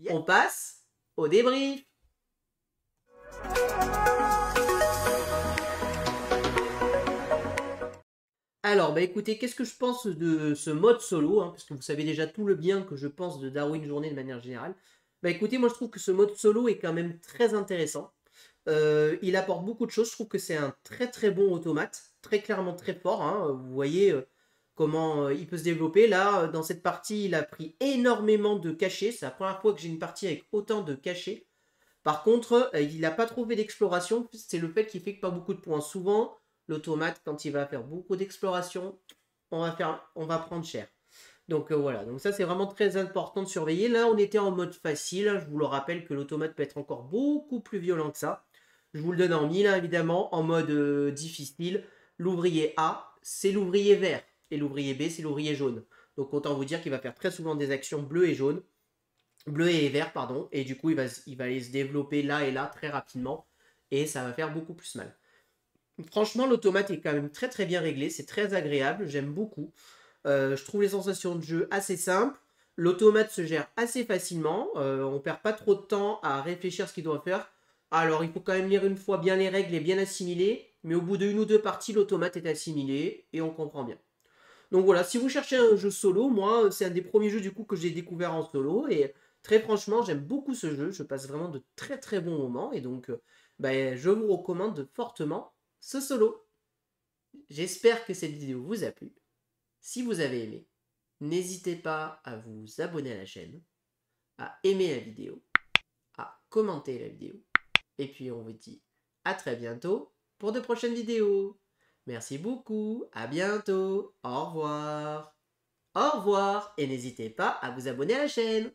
On passe au débrief. Alors, écoutez, qu'est-ce que je pense de ce mode solo, hein, parce que vous savez déjà tout le bien que je pense de Darwin Journée de manière générale. Écoutez, moi je trouve que ce mode solo est quand même très intéressant. Il apporte beaucoup de choses. Je trouve que c'est un très très bon automate, très clairement très fort. Hein. Vous voyez comment il peut se développer. Là, dans cette partie, il a pris énormément de cachets. C'est la première fois que j'ai une partie avec autant de cachets. Par contre, il n'a pas trouvé d'exploration. C'est le fait qu'il fait que pas beaucoup de points. Souvent, l'automate, quand il va faire beaucoup d'exploration, on va prendre cher. Donc voilà, donc ça c'est vraiment très important de surveiller. Là, on était en mode facile. Je vous le rappelle que l'automate peut être encore beaucoup plus violent que ça. Je vous le donne en 1000, hein, évidemment. En mode difficile, l'ouvrier A, c'est l'ouvrier vert. Et l'ouvrier B, c'est l'ouvrier jaune. Donc autant vous dire qu'il va faire très souvent des actions bleues et jaunes. Bleu et vert, pardon. Et du coup, il va aller se développer là et là très rapidement. Et ça va faire beaucoup plus mal. Franchement, l'automate est quand même très très bien réglé. C'est très agréable. J'aime beaucoup. Je trouve les sensations de jeu assez simples. L'automate se gère assez facilement. On perd pas trop de temps à réfléchir à ce qu'il doit faire. Alors, il faut quand même lire une fois bien les règles et bien assimiler. Mais au bout de 1 ou 2 parties, l'automate est assimilé et on comprend bien. Donc voilà, si vous cherchez un jeu solo, moi, c'est un des premiers jeux du coup que j'ai découvert en solo. Et très franchement, j'aime beaucoup ce jeu. Je passe vraiment de très très bons moments. Et donc, je vous recommande fortement ce solo. J'espère que cette vidéo vous a plu. Si vous avez aimé, n'hésitez pas à vous abonner à la chaîne, à aimer la vidéo, à commenter la vidéo. Et puis on vous dit à très bientôt pour de prochaines vidéos. Merci beaucoup, à bientôt, au revoir. Au revoir et n'hésitez pas à vous abonner à la chaîne.